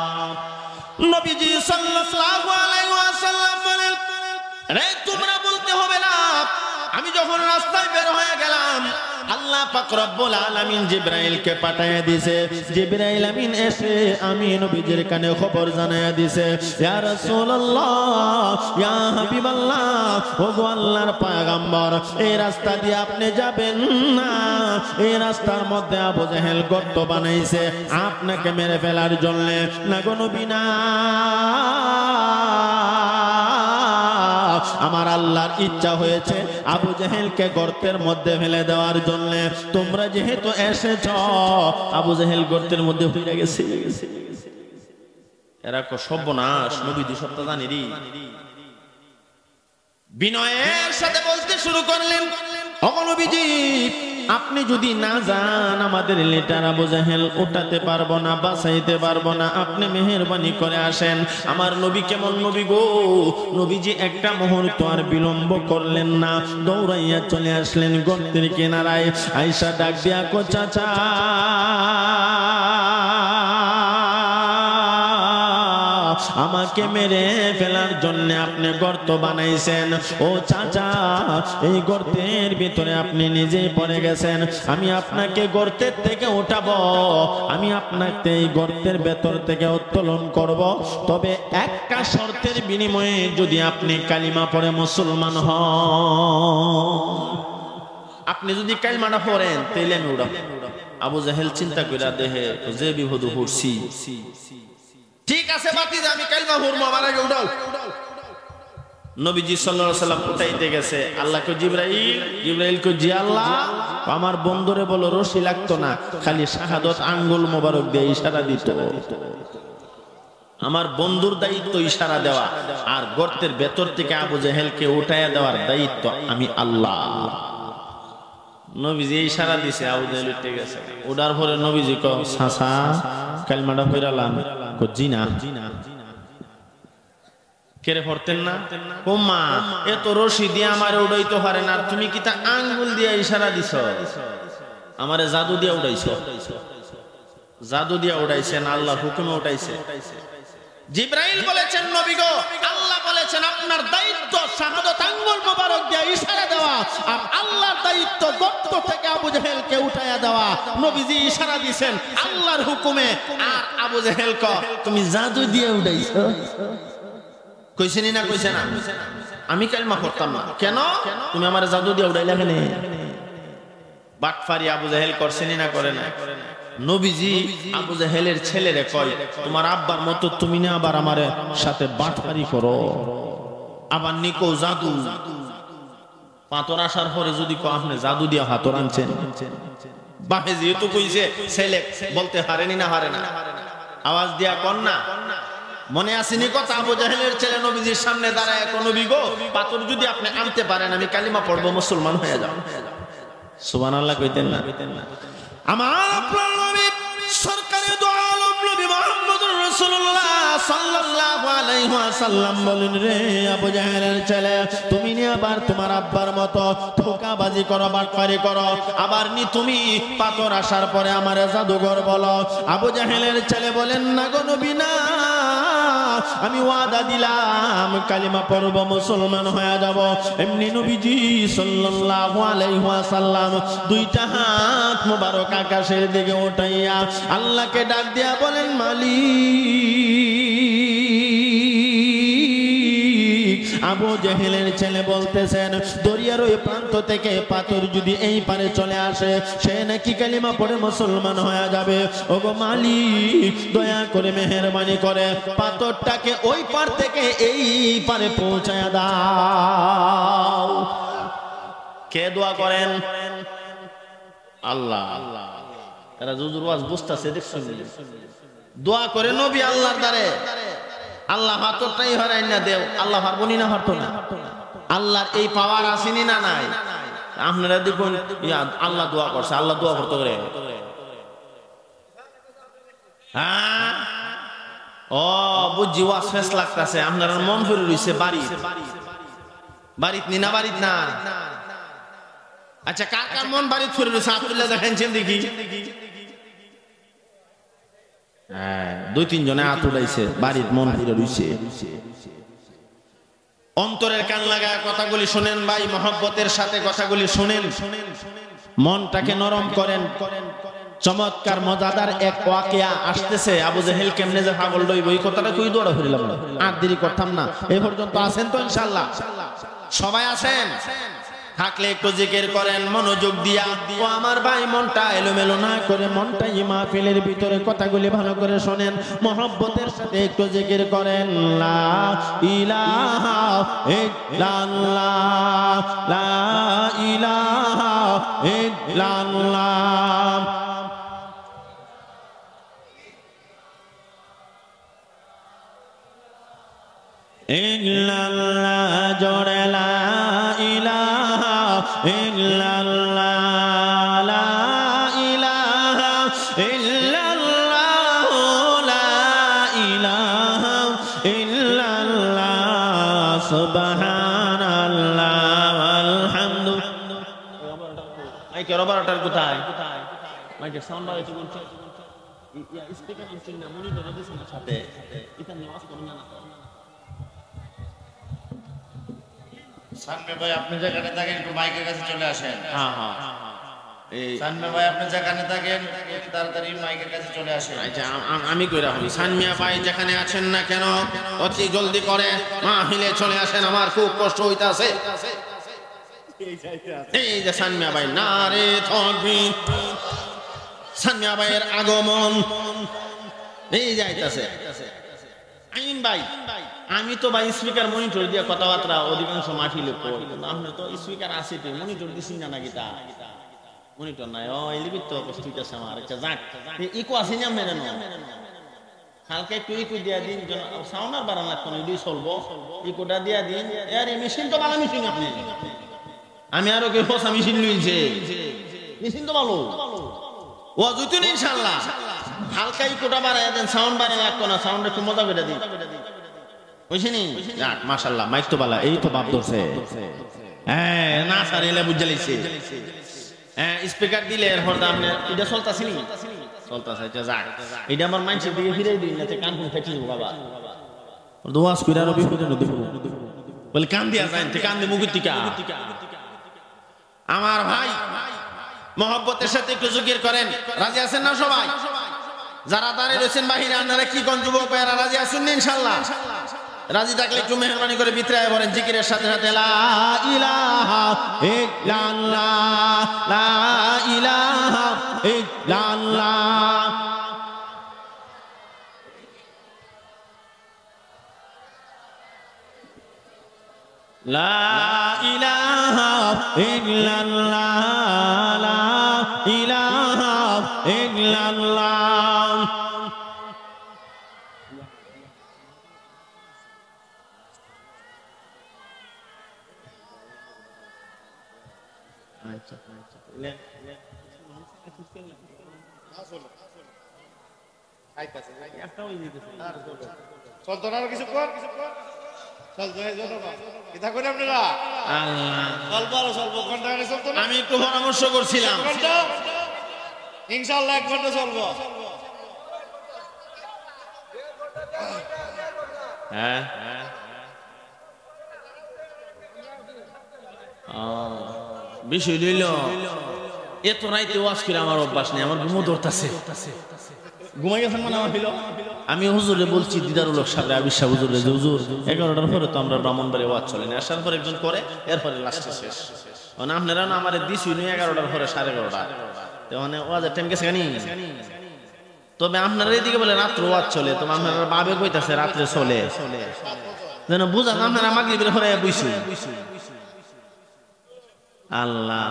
নবীজি সাল্লাল্লাহু আলাইহি ওয়াসাল্লাম বলেন, রে তোমরা বলতে হবে না, আমি যখন রাস্তায় বের হয়ে গেলাম আল্লাহ পাক রব্বুল আলামিন জিবরাইলকে পাঠিয়ে দিয়েছে। জিবরাইল আমিন এসে আমি নবীজির কানে খবর জানায়া দিয়েছে, ইয়া রাসূলুল্লাহ, ইয়া হাবিবাল্লাহ, ওগো আল্লাহর পয়গম্বর, এই রাস্তা দিয়ে আপনি যাবেন না, এই রাস্তার মধ্যে আবু জাহেল গর্ত বানাইছে আপনাকে মেরে ফেলার জন্য। না গো নবী না, আমার আল্লাহর ইচ্ছা হয়েছে আবু জাহেলকে গর্তের মধ্যে ফেলে দেওয়ার জন্য। তোমরা যেহেতু এসেছ, আবু জাহেল গর্তের মধ্যে ফেলে গেছে। এরা কো সর্বনাশ, নবী দুই সপ্তাহ জানেনি। বিনয়ের সাথে বলতে শুরু করলেন, ওগো নবীজি, আপনি যদি না যান আমাদের লেটার আবু জাহেল উঠাতে পারবো না, বাঁচাইতে পারবো না, আপনি মেহেরবানি করে আসেন। আমার নবী কেমন নবী গো, নবীজি একটা মুহূর্ত আর বিলম্ব করলেন না, দৌড়াইয়া চলে আসলেন গর্তের কিনারায়। আয়েশা ডাক দিয়া কো চাচা, আমাকে মেরে ফেলার জন্য আপনি গর্ত বানাইছেন। ও চাচা, এই গর্তের ভিতরে আপনি নিজেই পড়ে গেছেন, আমি আপনাকে গর্তের থেকে উঠাবো, আমি আপনাকে এই গর্তের ভেতর থেকে উত্তোলন করব, তবে একটা শর্তের বিনিময়ে যদি আপনি কালিমা পড়ে মুসলমান হন। আপনি যদি কালিমাটা পড়েন তাইলে আমি উঠাবো। আবু জাহেল চিন্তা কইরা দেহে যে বিপদ পড়ছি, ঠিক আছে বাতিজা, আমি কালিমা পড়বো, আমার আগে উঠাও। নবীজি সাল্লাল্লাহু আলাইহি ওয়াসাল্লাম উঠাইতে গেছে। আল্লাহ কো জিবরাইল, জিবরাইল কো জি আল্লাহ, আমার বন্ধুরে বলো রশি লাগতো না, খালি শাহাদাত আঙ্গুল মোবারক দিয়ে ইশারা দিত। আমার বন্ধুর দায়িত্ব ইশারা দেওয়া, আর গর্তের ভেতর থেকে আবু জাহেলকে উঠাইয়া দেওয়ার দায়িত্ব আমি আল্লাহ। নবীজি ইশারা দিছে, আবু জাহেল উঠে গেছে। ওঠার পরে নবীজি কো সাসা কালিমাটা পড়ালাম? কো জি না। কেরে পড়তেন না? ওমা এত রশি দিয়ে আমারে উড়াইতে পারে না, তুমি কি তা আঙ্গুল দিয়ে ইশারা দিছ? আমারে জাদু দিয়ে উড়াইছো? জাদু দিয়ে উড়াইছেন, আল্লাহর হুকুমে উঠাইছে। জিবরাইল বলেছেন, নবী গো, আল্লাহ বলেছেন আপনার দায়িত্ব শাহাদাত আঙ্গুল মোবারক দিয়ে ইশারা দেওয়া, আর আল্লাহর দায়িত্ব গর্ত থেকে আবু জাহেলকে উঠায়া দেওয়া। নবীজি ইশারা দিবেন আল্লাহর হুকুমে, আর আবু জাহেল কো তুমি জাদু দিয়ে উড়াইছো। কইছেনি না? কইছে না? আমি কালিমা পড়তাম না কেন? তুমি আমার জাদু দিয়ে উড়াইলা কেন? বাটফারি আবু জাহেল করছেনি না করে না? নবীজি আবু জাহেলের ছেলেরে কয়, তোমার আব্বার মতো তুমি না আবার আমার সাথে বাটফারি করো, আবার নিকো জাদু। পাথর আসার পরে যদি কো আপনি জাদু দিয়ে হাতর আনছেন, বাপে যেহেতু কইছে ছেলে বলতে হারেনি না হারে না, আওয়াজ দিয়া কন না। মনে আসেনি কথা? আবু জাহেলের ছেলে নবীজির সামনে দাঁড়ায়, কোন নবী গো, পাথর যদি আপনি আনতে পারেন আমি কালিমা পড়বো, মুসলমান হয়ে যাও। সুবহানাল্লাহ কইতেন না? আমার আপনার নবী সরকারে দু আলম নবী মুহাম্মদুর রাসূলুল্লাহ সাল্লাল্লাহু আলাইহি ওয়াসাল্লাম বলেন, রে আবু জাহেলের ছেলে, তুমি নি আবার তোমার আব্বার মতো ধোঁকাবাজি করো, বাটপারি করো, আবার নি তুমি পাথর আসার পরে আমারে জাদুঘর বলো। আবু জাহেলের ছেলে বলেন, না গো নবী না, আমি ওয়াদা দিলাম কালিমা পড়ব, মুসলমান হয়ে যাব। এমনি নবীজি সাল্লাল্লাহু আলাইহি ওয়াসাল্লাম দুইটা হাত মোবারক আকাশের দিকে উঠাইয়া আল্লাহকে ডাক দিয়া বলেন, মালিক। আবু জাহেলের ছেলে বলতেছেন, দরিয়ার ওই প্রান্ত থেকে পাথর যদি এই পারে চলে আসে, সে নাকি কালিমা পড়ে মুসলমান হয়ে যাবে। ওগো মালিক, দয়া করে মেহেরবানি করে পাথরটাকে ওই পার থেকে এই পারে পৌঁছায়া দাও। কে দোয়া করেন? আল্লাহ। এরা জুজুর ওয়াজ বুঝতাছে, দেখছেন? দোয়া করে নবী আল্লাহর দ্বারে, আল্লাহ হাতটাই হরাই না দেও। আল্লাহ পারবনি না? পারতো না? আল্লাহর এই পাওয়ার আসেনি না নাই? আপনারা দেখুন, আল্লাহ দোয়া করছে, আল্লাহ দোয়া করতে করে। হ্যাঁ, ও বুঝছি ওয়াজ ফেস লাগতাছে আপনার মন ভরে রইছে বাড়িত নি না বাড়িত না আচ্ছা কার কার মন বাড়িত ভরে রইছে আব্দুল্লাহ দেখাচ্ছেন দেখি হ্যাঁ 2-3 জনে হাত উঠাইছে বাড়িত মন ভরে রইছে অন্তরের কান লাগায় কথাগুলি শুনেন ভাই মহব্বতের সাথে কথাগুলি শুনেন মনটাকে নরম করেন চমৎকার মজাদার এক ওয়াকিয়া আসতেছে আবু জেহেল কেমনে যে পাগল হইব এই কথাটা কই দৌড়া ফিরলাম না আর দেরি করতাম না এই পর্যন্ত আছেন তো ইনশাআল্লাহ সবাই আছেন থাকলে একটু জিকির করেন মনোযোগ দিয়া ও আমার ভাই মনটা এলোমেলো না করে মনটা এই মাহফিলের ভিতরে কথাগুলি ভালো করে শুনেন মহব্বতের সাথে একটু জিকির করেন লা ইলাহা ইল্লাল্লাহ লা ইলাহা ইল্লাল্লাহ ইল্লাল্লাহ জোরে লা ইলাহা ইল্লাল্লাহ লা ইলাহা ইল্লাল্লাহ লা ইলাহা ইল্লাল্লাহ সুবহানাল্লাহ আলহামদুলিল্লাহ মাইকের অপারেটর কোথায় মাইকের সাউন্ড বাড়াইতে বলছে ইয়া স্পিকার আনছেন না মনিটর দিছেন সাথে এটা নামাজ পড়েন না সানমে ভাই আপনি যেখানে থাকেন একটু মাইকের কাছে চলে আসেন হ্যাঁ হ্যাঁ এই সানমে ভাই আপনি যেখানে থাকেন একটু তাড়াতাড়ি মাইকের কাছে চলে আসেন আচ্ছা আমি কইরা হই সানমিয়া ভাই যেখানে আছেন না কেন অতি জলদি করে মাহফিলে চলে আসেন আমার খুব কষ্ট হইতাছে এই যে সানমিয়া ভাই নারে তাকবীর সানমিয়া ভাইয়ের আগমন এই যাইতাছে আইন ভাই আমি তো ভাই স্পিকার মনিটর দিয়া কথাবার্তা অধিকাংশ মাহফিলে কই কিন্তু আপনি তো স্পিকার আছে তো মনিটর দিছেন না নাকি তা মনিটর নাই ও এলিবি তো কষ্ট হইতাছে আমার আচ্ছা যাক ইকো আছে না মেরে না হালকা একটু ইকো দিয়া দিন যেন সাউন্ড আর বাড়ান লাগতো না এটাই চলবো ইকোটা দিয়া দিন আরে মেশিন তো ভালো মেশিন আপনি আমি আরো কেউ বসা মেশিন লইছে মেশিন তো ভালো ও জুতুন ইনশাআল্লাহ হালকা ইকোটা বাড়ায় দেন সাউন্ড বাড়ায় লাগতো না সাউন্ড একটু মজা করে দিন বুঝছিনি যাক মাশাআল্লাহ মাইক তো বালা এই তো বাপ ধরছে হ্যাঁ না স্যার এলে বুঝে লাইছে হ্যাঁ স্পিকার দিলে এর হরদা আপনি এটা চলতাছে নি চলতাছে আচ্ছা যাক এটা আমার মাইন্ডসেট দিকে ফিরাই দিন না কান কোন ফেটে নিব বাবা দোয়াস কইরা রবি পর্যন্ত দেব বলে কান দিয়া যায় তে কান দি মুগুতিকা আমার ভাই মহব্বতের সাথে একটু জিকির করেন রাজি আছেন না সবাই যারা দাঁড়িয়ে রয়েছেন বাহিরে আপনারা কি কোন যুবক ভাইরা রাজি আছেন না ইনশাআল্লাহ রাজি থাকলে একটু মেহেরবানি করে ভিতরে বলেন জিকিরের সাথে সাথে লা ইলাহা ইল্লাল্লাহ লা ইলাহা ইল্লাল্লাহ লা ইলাহা ইল্লাল্লাহ লা ইলাহা ইল্লাল্লাহ আমি একটু পরামর্শ করছিলাম ইনশাআল্লাহ 1 ঘন্টা চলবো হ্যাঁ বিষয় লইল এত রাইতে ওয়াজ করে আমার অভ্যাস নেই আমার ঘুমো ধরতাছে ঘুমাই গেছেন মানে আমার হইল আমি হুজুরে বলছি দিদারুল হক সাহেব আবির সাহেব হুজুরে যে হুজুর 11টার পরে তো আমরা ব্রাহ্মণবাড়ি ওয়াজ চলে না আসার পর একজন করে এরপরে লাস্টে শেষ মানে আপনারা না আমারে দিছি 11টার পরে 11:30 তো মানে ওয়াজের টাইম গেছে কানি তবে আপনারা এদিকে বলে রাত্র ওয়াজ চলে তো আপনারা বাবে কইতাছে রাত্রে চলে যেন বুঝান আপনারা মাগরিবের পরে বইছু আল্লাহ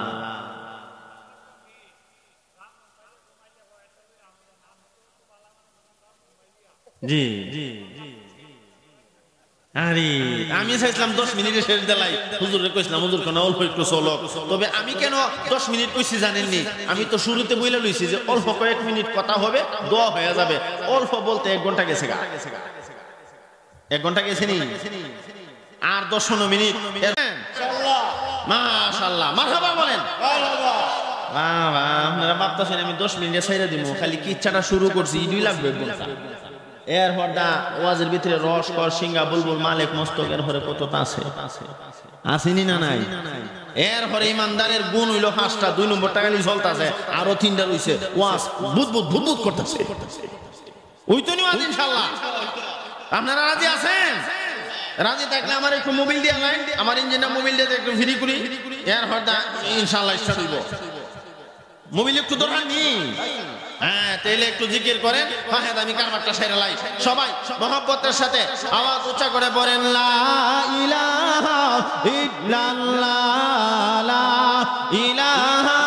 জি জি আরে আমি চাইছিলাম 10 মিনিটে শেষ দেলাই, হুজুরে কইছিলাম হুজুর কোন অল্প একটু চলো। তবে আমি কেন 10 মিনিট কইছি জানেননি? আমি তো শুরুতে বইলা লইছি যে অল্প কয়েক মিনিট কথা হবে, দোয়া হয়ে যাবে। অল্প বলতে 1 ঘন্টা গেছে গা, 1 ঘন্টা গেছে নি, আর 10-15 মিনিট। ইনশাআল্লাহ মাশাআল্লাহ, মারহাবা বলেন। মারহাবা। বাবা আপনারা ভাবতেছেন আমি 10 মিনিটে ছাইরা দিব, খালি কি ইচ্ছাটা শুরু করছি ইডুই লাগবে বলতা। এর হরদা ওয়াজের ভিতরে রস কর সিঙ্গা বুলবুল মালিক মস্তক এর হরে কত আছে আসেনি না নাই? এর হরে ইমানদারের গুণ হইল 5টা, 2 নম্বরটা খালি চলতেছে, আরো 3টা রইছে ওয়াজ বুদবুদ বুদবুদ করতেছে। ওই তো নিওয়াজ ইনশাআল্লাহ। আপনারা রাজি আছেন? রাজি থাকলে আমার একটু মোবাইল দিয়া নাই, আমার ইঞ্জিনটা মোবাইল দিয়ে একটু ফ্রি করি, এর হরদা ইনশাআল্লাহ স্টার্ট হইব। মোবাইল একটু দরকার নেই, হ্যাঁ তাইলে একটু জিকির করেন। হ্যাঁ আমি কারবারটা সেরে লাই। সবাই মহব্বতের সাথে আওয়াজ উচ্চা করে পড়েন লা ইলাহা ইল্লাল্লাহ, লা ইলাহা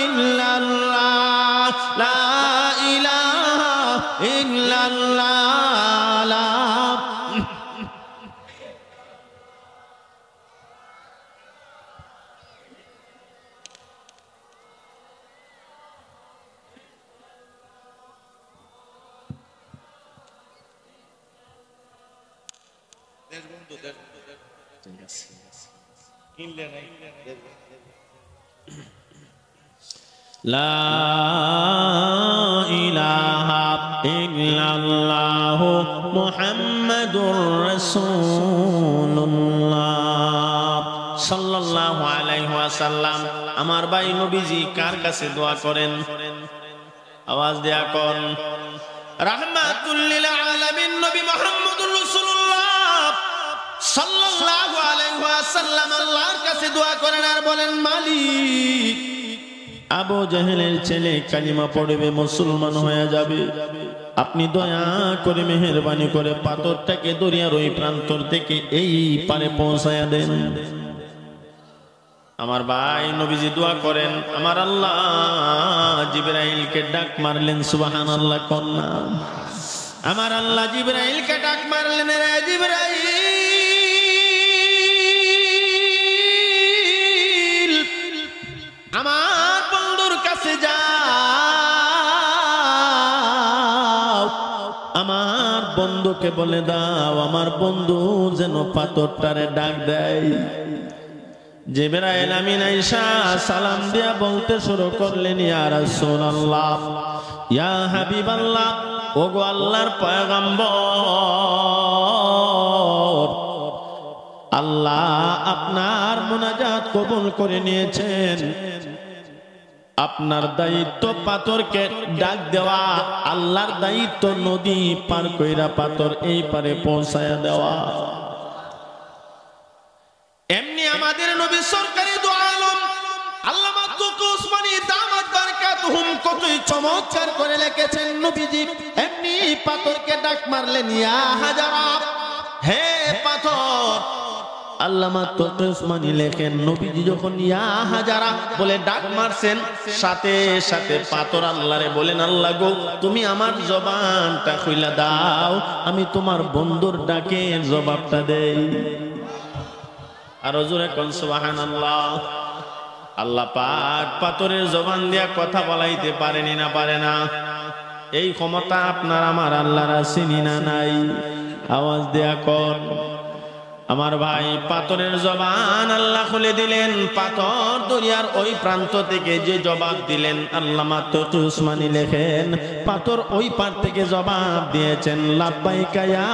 ইল্লাল্লাহ, লা ইলাহা ইল্লাল্লাহ, লা লা ইলাহা ইল্লাল্লাহ মুহাম্মাদুর রাসূলুল্লাহ সাল্লাল্লাহু আলাইহি ওয়াসাল্লাম। আমার ভাই নবীজি কার কাছে দোয়া করেন? আওয়াজ দেয়া কোন? রাহমাতুল লিল আলামিন নবী মুহাম্মদুর রাসূলুল্লাহ সাল্লাল্লাহু আলাইহি ওয়াসাল্লাম আল্লাহর কাছে দোয়া করেন আর বলেন, মালিক আবু জাহেলের ছেলে কালিমা পড়বে, মুসলমান হয়ে যাবে, আপনি দয়া করে মেহেরবানি করে পাথরটাকে দরিয়ার ওই প্রান্তর থেকে এই পারে পৌঁছায়া দেন। আমার ভাই নবীজি দোয়া করেন, আমার আল্লাহ জিবরাইলকে ডাক মারলেন, সুবহানাল্লাহ কন্যা। আমার আল্লাহ জিবরাইলকে ডাক মারলেন, রে জিবরাইল আমার বন্ধুর কাছে যাও, আমার বন্ধুকে বলে দাও আমার বন্ধু যেন পাথরটারে ডাক দেয়। জিবরাইল আমিন আয়েশা সালাম দিয়া বলতে শুরু করলেন, ইয়া রাসূলুল্লাহ, ইয়া হাবিবাল্লাহ, ওগো আল্লাহর পয়গম্বর, আল্লাহ আপনার মুনাজাত কবুল করে নিয়েছেন, আপনার দায়িত্ব পাথরকে ডাক দেওয়া, আল্লাহর দায়িত্ব নদী পার কইরা পাথর এই পারে পৌঁছায়া দেওয়া। এমনি আমাদের নবী সরকারি দু আলম আল্লামা তুকু উসমানী দামাত বারকাতুহুম কতই চমৎকার করে লিখেছেন, নবীজি এমনি পাথরকে ডাক মারলেন, ইয়া হাজারা, হে পাথর। আল্লামা তুকু উসমানী লেখেন, নবীজি যখন ইয়া হাজারা বলে ডাক মারছেন, সাথে সাথে পাথর আল্লাহরে বলেন, আল্লাহ গো তুমি আমার জবানটা খুইলা দাও, আমি তোমার বন্ধুর ডাকে জবাবটা দেই। আর জোরে কোন সুবহানাল্লাহ। আল্লাহ পাক পাথরের জবান দিয়া কথা বলাইতে পারেনি না পারে না? এই ক্ষমতা আপনার আমার আল্লাহর আছে না নাই? আওয়াজ দেয়া কোন? আমার ভাই পাথরের জবান আল্লাহ খুলে দিলেন, পাথর দরিয়ার ওই প্রান্ত থেকে যে জবাব দিলেন, আল্লামা তুকু উসমানী লেখেন, পাথর ওই পার থেকে জবাব দিয়েছেন, লাব্বাইকা ইয়া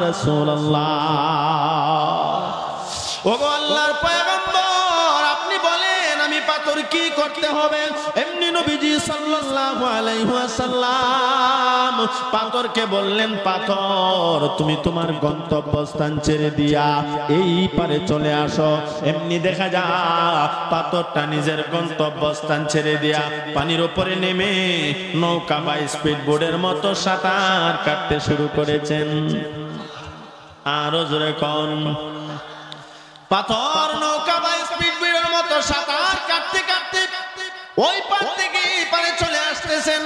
রাসূলুল্লাহ। ওগো আল্লাহর পয়গম্বর, আপনি বলেন আমি পাথর কি করতে হবে? এমনি নবীজি সাল্লাল্লাহু আলাইহি ওয়াসাল্লাম পাথরকে বললেন, পাথর তুমি তোমার গন্তব্যস্থান ছেড়ে দিয়া এই পারে চলে আসো। এমনি দেখা যায় পাথরটা নিজের গন্তব্যস্থান ছেড়ে দিয়া পানির উপরে নেমে নৌকা বা স্পিড বোর্ডের মতো সাঁতার কাটতে শুরু করেছেন। আরো জোরে কোন? পাথর নৌকা বা স্পিড বোর্ডের মতো সাঁতার কাটতে কাটতে ওই পার থেকে এই পারে চলে আসতেছেন।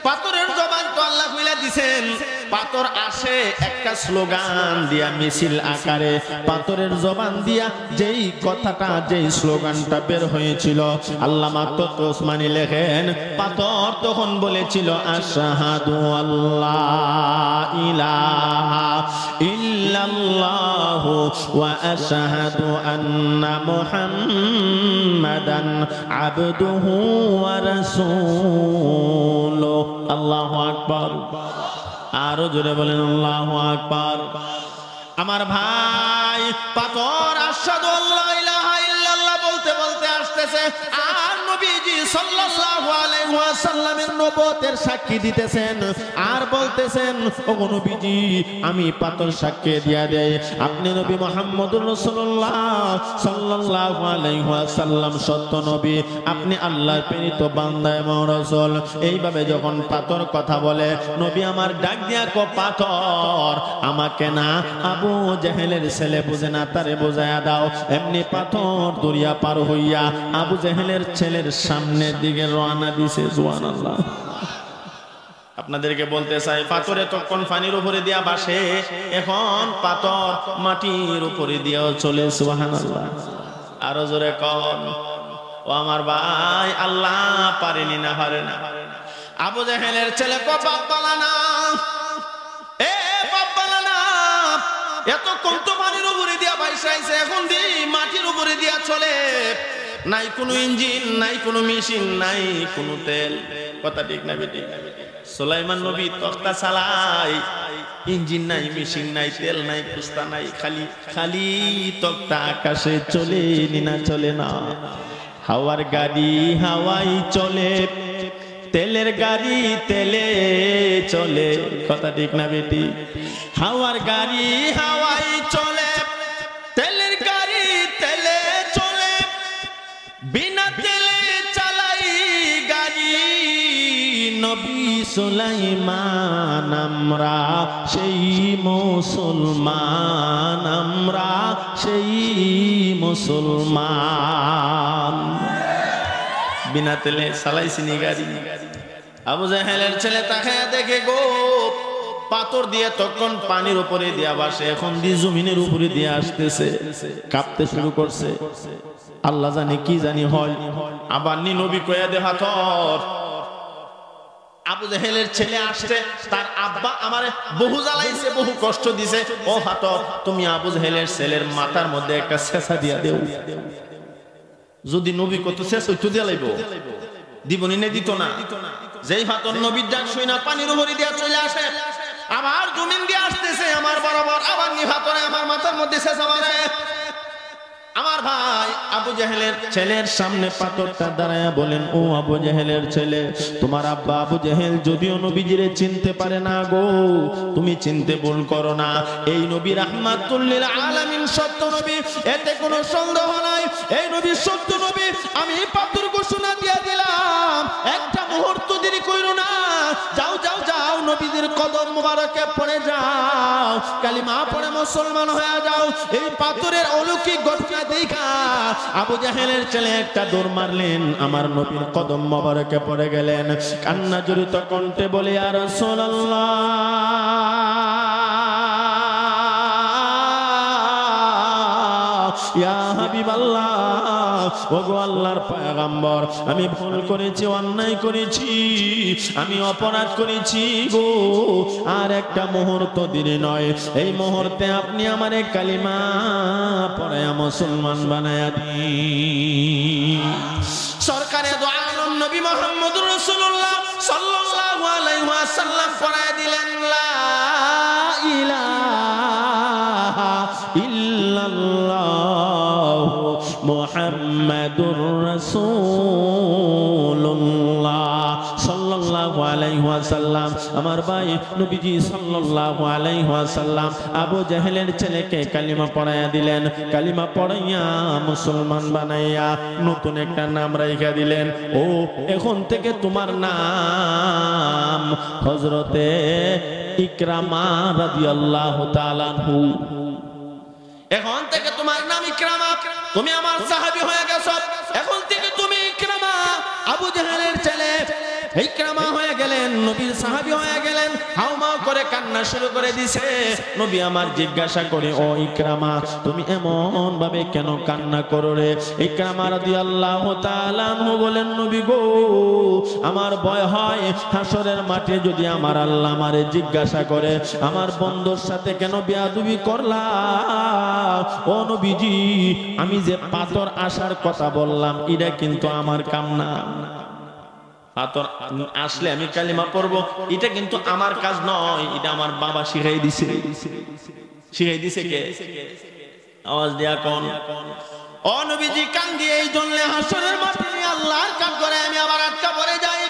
পাথরের জবান তো আল্লাহ খুলে দিছেন, পাথর আসে একটা স্লোগান দিয়া, মিছিল আকারে পাথরের জবান দিয়া যেই কথাটা, যেই স্লোগানটা বের হয়েছিল, আল্লামা তকি ওসমানী লেখেন, পাথর তখন বলেছিল আশহাদু আল্লাহ ইলাহা ইল্লাল্লাহু ওয়া আশহাদু আন্না মুহাম্মাদান আবদুহু ওয়া রাসূলুহু। আল্লাহু আকবার। আরো জোরে বলেন আল্লাহু আকবার। আমার ভাই, পাথর আশহাদু আল্লা ইলাহা ইল্লাল্লাহ বলতে বলতে আসতেছে, আর নবীজি সাল্লাল্লাহু আলাইহি ওয়াসাল্লামের নবুয়তের সাক্ষী দিতেছেন, আর বলতেছেন, ওগো নবীজি, আমি পাথর সাক্ষী দিয়া দেই আপনি নবী মুহাম্মদুর রাসূলুল্লাহ সাল্লাল্লাহু আলাইহি ওয়াসাল্লাম সত্য নবী, আপনি আল্লাহর প্রেরিত বান্দা এবং রাসূল। এইভাবে যখন পাথর কথা বলে, নবী আমার ডাক দিয়া কো, পাথর আমাকে না, আবু জেহেলের ছেলে বুঝে না, তারে বুঝায়া দাও। এমনি পাথর দরিয়া পার হইয়া আবু জেহেলের ছেলের সামনের দিকে রওনা দিছে। সুবহানাল্লাহ। আপনাদেরকে বলতে চাই, পাথরে তখন পানির উপরে দিয়া বাসে, এখন পাথর মাটির উপরে দিয়েও চলে। সুবহানাল্লাহ। আরো জোরে কন। ও আমার ভাই, আল্লাহ পারেনি না, পারে না। আবু জেহেলের ছেলে কো, বাপ বালানা, এ বাপ বালানা, এতক্ষণ তো পানির উপরে দিয়া বাইসাইছে, এখন দি মাটির উপরে দিয়া চলে। নাই কোনো ইঞ্জিন, নাই কোনো মেশিন, নাই কোনো তেল। কথা ঠিক না বেটি? সুলাইমান নবী তখতা চালায়, ইঞ্জিন নাই, মেশিন নাই, তেল নাই, কুস্তা নাই, খালি খালি তখতা আকাশে চলে না, চলে না। হাওয়ার গাড়ি হাওয়াই চলে, তেলের গাড়ি তেলে চলে। কথা ঠিক না বেটি? হাওয়ার গাড়ি হাওয়াই চলে, তেলের গাড়ি তেলে চলে, বিনা তেলে চালাই গাড়ি। নবী সুলাইমান আমরা সেই মুসলমান, আমরা সেই মুসলমান। বিনা তেলে চালাইছিনি গাড়ি। আবু জেহেলের ছেলে তাকায়া দেখে গো, পাথর দিয়ে তখন পানির উপরে দিয়া বাসে, এখন দিয়ে জমিনের উপরে দিয়ে আসতেছে, কাঁপতে শুরু করছে। আল্লাহ জানে কি জানি হয়। আবার নি নবী কয়া দে পাথর। আবু জেহেলের ছেলে আসছে, তার আব্বা আমারে বহু জ্বালাইছে, বহু কষ্ট দিছে। ও পাথর, তুমি আবু জেহেলের ছেলের মাথার মধ্যে একটা ছেঁচা দিয়া দেও। যদি নবী কত শেষ হইতো দিয়া লাইব, দিবনি নে দিত না। যেই পাথর নবীর ডাক শুই না পানির উপরে দিয়া চলে আসে, আবার জমিন দিয়ে আসতেছে আমার বরাবর, আবার নি পাথরে আমার মাথার মধ্যে ছেঁচা মারে। আমার ভাই আবু জেহেলের ছেলের সামনে পাথরটা দাঁড়ায়া বলেন, ও আবু জেহেলের ছেলে, তোমার আব্বা আবু জেহেল যদিও নবীজিরে চিনতে পারে না গো, তুমি চিনতে ভুল করো না। এই নবী রাহমাতুল লিল আলামিন সত্য নবী, এতে কোনো সন্দেহ নাই। এই নবী সত্য নবী। আমি পাথর ঘোষণা দিয়া দিলাম, একটা মুহূর্ত দেরি কইরো না, যাও যাও যাও, নবীজির কদম মোবারকে পড়ে যাও, কালিমা পড়ে মুসলমান হয়ে যাও। এই পাথরের অলৌকিক ঘটনা দেখা আবু জেহেলের ছেলে একটা দৌড় মারলেন, আমার নবীর কদম মোবারকে পড়ে গেলেন, কান্না জড়িত কণ্ঠে বলে, ইয়া রাসূলুল্লাহ, ইয়া হাবিবাল্লাহ, ওগো আল্লাহর পয়গম্বর, আমি ভুল করেছি, অন্যায় করেছি, আমি অপরাধ করেছি গো, আর একটা মুহূর্ত দেরি নয়, এই মুহূর্তে আপনি আমারে কালিমা পড়ায়া মুসলমান বানায়া দিন। সরকারে দু আলম নবী মুহাম্মদুর রাসূলুল্লাহ সাল্লাল্লাহু আলাইহি ওয়াসাল্লাম পড়ায়া দিলেন, লা ইলাহা ইল্লাল্লাহ মুহাম্মাদুর রাসূলুল্লাহ সাল্লাল্লাহু আলাইহি ওয়াসাল্লাম। আমার ভাই নবীজি সাল্লাল্লাহু আলাইহি ওয়াসাল্লাম আবু জেহেলের ছেলেকে কালিমা পড়াইয়া দিলেন, কালিমা পড়াইয়া মুসলমান বানাইয়া নতুন একটা নাম রাইখা দিলেন। ও এখন থেকে তোমার নাম হযরতে ইকরামা রাদিয়াল্লাহু তাআলা আনহু। এখন থেকে তোমার নাম ইকরামা, তুমি আমার সাহাবী হয়ে গেছো। এখন থেকে তুমি ইকরামা, আবু জেহেলের ছেলে ইকরামা হয়ে গেলেন, নবীর সাহাবী হয়ে গেলেন। হাউমাউ করে কান্না কান্না শুরু করে দিছে। নবী আমার জিজ্ঞাসা করে, ও ইকরামা তুমি এমন ভাবে কেন কান্না করো রে? ইকরামা রাদিয়াল্লাহু তাআলা আনহু বলেন, নবী গো আমার ভয় হয় হাসরের মাঠে যদি আমার আল্লাহ আমারে জিজ্ঞাসা করে আমার বন্ধুর সাথে কেন বেয়াদবি করলা? ও নবীজি আমি যে পাথর আসার কথা বললাম এটা কিন্তু আমার কাম না। পাথর আসলে আমি কালিমা পড়বো এটা কিন্তু আমার কাজ নয়, এটা আমার বাবা শিখাই দিছে। শিখাই দিছে কে? আওয়াজ দিয়া কোন? ও নবীজি কান দিয়ে এই জন্য হাসরের মাঠে আল্লাহর কাজ করে আমি আবার আটকা পড়ে যাই।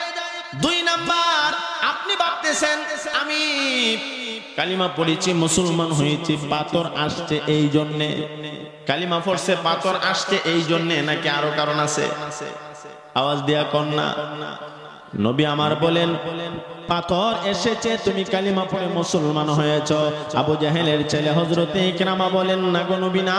2 নাম্বার, আপনি ভাবতেছেন আমি কালিমা পড়েছি মুসলমান হয়েছি পাথর আসছে এই জন্য? কালিমা পড়ছে পাথর আসছে এই জন্য নাকি আরো কারণ আছে? আওয়াজ দিয়া কোন না? নবী আমার বলেন পাথর এসেছে তুমি কালিমা পড়ে মুসলমান হয়েছো। আবু জাহেলের ছেলে হযরতে ইকরামা বলেন, না গো নবী না,